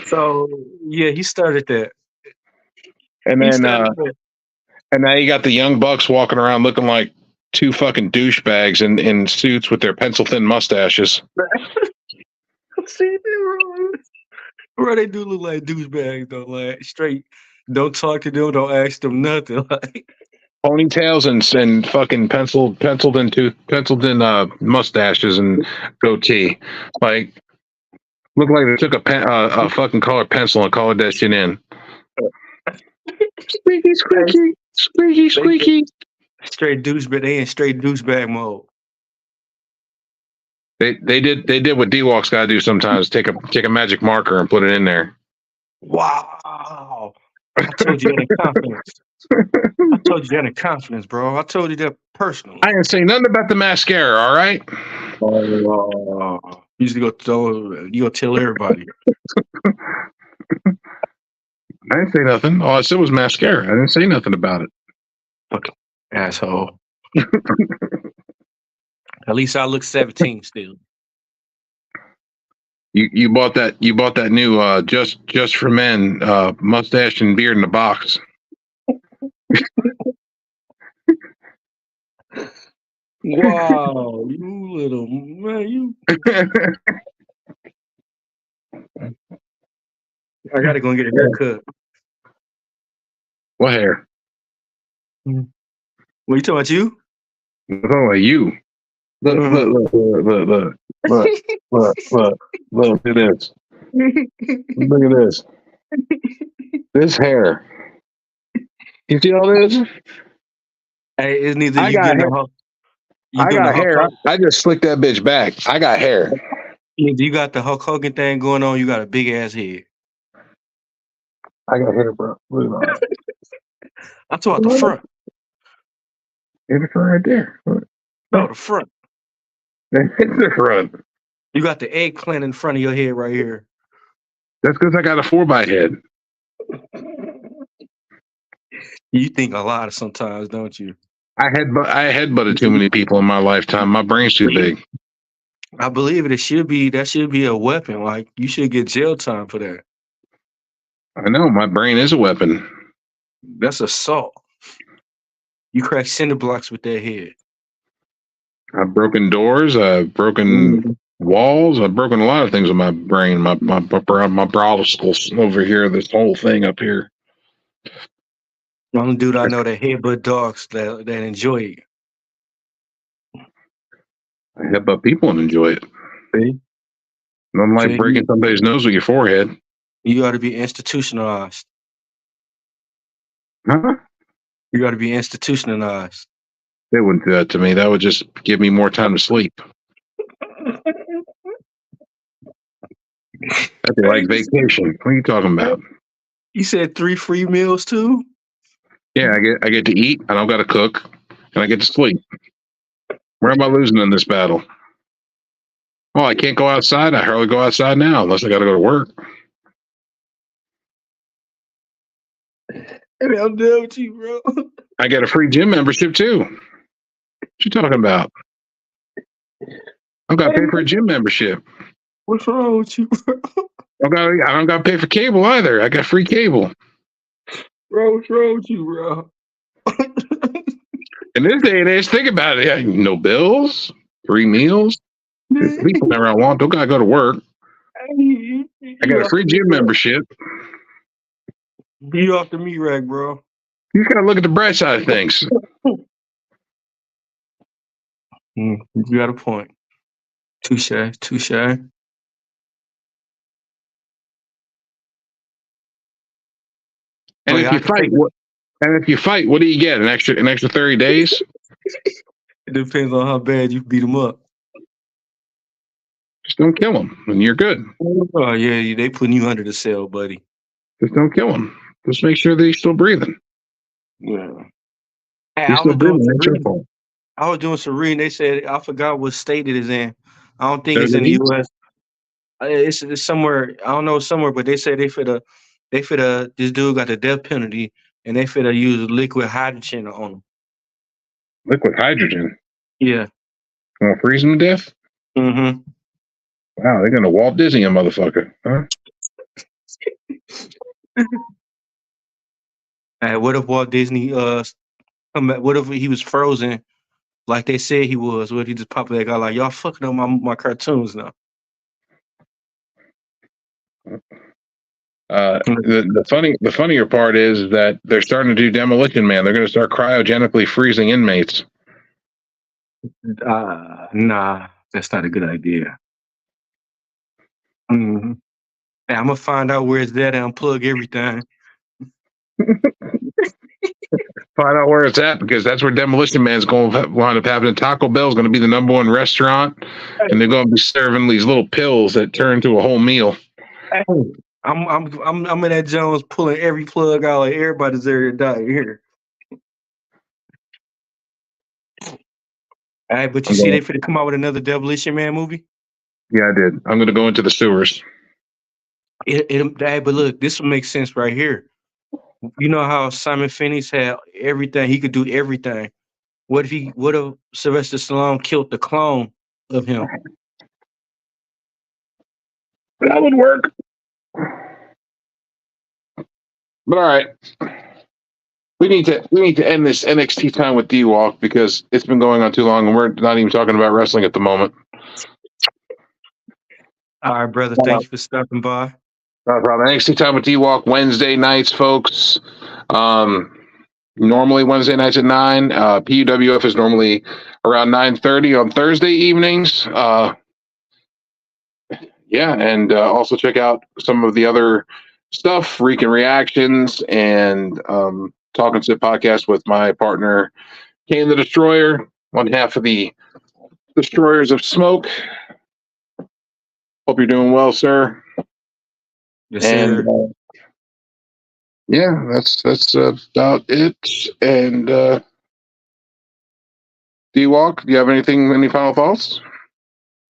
So yeah, he started that. And then and now you got the Young Bucks walking around looking like two fucking douchebags in suits with their pencil thin mustaches. See, bro, they do look like douchebags though. Like straight, don't talk to them, don't ask them nothing. Like ponytails and fucking penciled in mustaches and goatee. Like, look like they took a fucking colored pencil and colored that shit in. Squeaky, squeaky, squeaky, squeaky. Straight douchebag. They in straight douchebag mode. They did what D-Walk's got to do sometimes. Take a magic marker and put it in there. Wow. I told you that in confidence. I told you that in confidence, bro. I told you that personally. I didn't say nothing about the mascara, all right? You just go tell everybody. I didn't say nothing. All I said was mascara. I didn't say nothing about it. Fucking asshole. At least I look 17 still. You bought that new just for men mustache and beard in the box. Wow, you little man, you. I gotta go and get a haircut. What hair? What you talking about? You? I'm talking about you. Look at this. Look at this. This hair. You see all this? Hey, it's neither I got hair. I just slicked that bitch back. I got hair. Either you got the Hulk Hogan thing going on, you got a big ass head. I got hair, bro. Look at that. I'm talking about the front. It's the front right there. No, the front. It's the front. You got the eggplant in front of your head right here. That's because I got a 4x head. You think a lot sometimes, don't you? I headbutted too many people in my lifetime. My brain's too big. I believe it. That should be a weapon. Like you should get jail time for that. I know my brain is a weapon. That's assault. You crack cinder blocks with that head. I've broken doors. I've broken walls. I've broken a lot of things with my brain. My browsicles over here. This whole thing up here. The only dude I know that headbutt dogs that enjoy it. I headbutt people and enjoy it. See? Nothing like See, breaking somebody's nose with your forehead. You got to be institutionalized. Huh? You got to be institutionalized. They wouldn't do that to me. That would just give me more time to sleep. That'd be like vacation. What are you talking about? You said 3 free meals too? Yeah, I get to eat. I don't got to cook, and I get to sleep. Where am I losing in this battle? Oh, I can't go outside. I hardly go outside now unless I got to go to work. I mean, I'm done with you, bro. I get a free gym membership too. What you talking about? I've got to pay for a gym membership. What's wrong with you, bro? I don't got to pay for cable either. I got free cable. Bro, what's wrong with you, bro? In this day and age, think about it. Yeah, no bills, 3 meals. People never I want. Don't gotta go to work. I got a free gym membership. You off the meat rack, bro. You just gotta look at the bright side of things. You got a point. Touche. And if you fight, what do you get? An extra 30 days? It depends on how bad you beat them up. Just don't kill them, and you're good. Oh yeah, they putting you under the cell, buddy. Just don't kill them. Just make sure that he's still breathing. Yeah. Hey, He's still breathing. That's your fault. I was doing Serene. They said I forgot what state it is in. I don't think it's in the U.S. It's somewhere. I don't know somewhere, but they said they fit this dude got the death penalty, and they fit use liquid hydrogen on him. Liquid hydrogen. Yeah. Gonna freeze him to death? Mm-hmm. Wow, they're gonna Walt Disney a motherfucker, huh? Hey, what if Walt Disney what if he was frozen like they said he was? What if he just popped back out like y'all fucking up my cartoons now? The funnier part is that they're starting to do Demolition Man. They're going to start cryogenically freezing inmates. Nah, that's not a good idea. Mm-hmm. Hey, I'm gonna find out where it's at and unplug everything. Find out where it's at, because that's where Demolition Man's going to wind up happening. Taco Bell's going to be the #1 restaurant, and they're going to be serving these little pills that turn into a whole meal. Hey, I'm in that Jones pulling every plug out, like everybody's there to die here. All right, but you see, they finna come out with another Demolition Man movie. Yeah, I did. I'm going to go into the sewers. But look, this will make sense right here. You know how Simon Phoenix had everything; he could do everything. What if Sylvester Stallone killed the clone of him? That would work. But all right, we need to end this NXT time with D-Walk, because it's been going on too long, and we're not even talking about wrestling at the moment. All right, brother. Thank you for stopping by. No problem. NXT time with D-Walk Wednesday nights, folks. Normally Wednesday nights at 9. PUWF is normally around 9:30 on Thursday evenings. And also check out some of the other stuff, Recon Reactions, and Talking Shit podcast with my partner, Kane the Destroyer, one half of the Destroyers of Smoke. Hope you're doing well, sir. Yes, sir. That's about it. And D-Walk, do you have any final thoughts?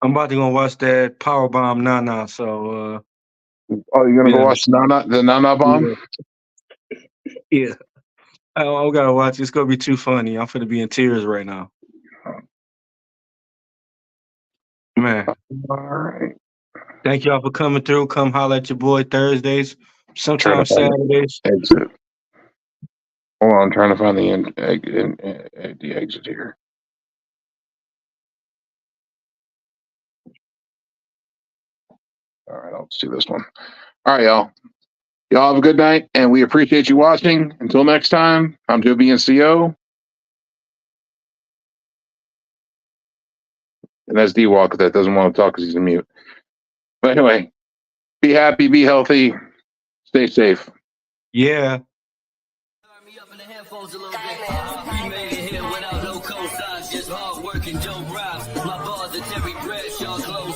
I'm about to go watch that Powerbomb Nana. So. You're gonna go watch the Nana Bomb? Yeah. I gotta watch. It's gonna be too funny. I'm gonna be in tears right now. Man. All right. Thank y'all for coming through. Come holler at your boy Thursdays, sometimes Saturdays. Exit. Hold on, I'm trying to find the exit here. All right, I'll do this one. All right, y'all. Y'all have a good night, and we appreciate you watching. Until next time, I'm Joe BNCO. And that's D-Walk that doesn't want to talk because he's a mute. But anyway, be happy, be healthy, stay safe. Yeah. Me up in the headphones a little bit. We made it here without no cosigns, just hard work and dope rhymes. My bars are Terry Bradshaw, close.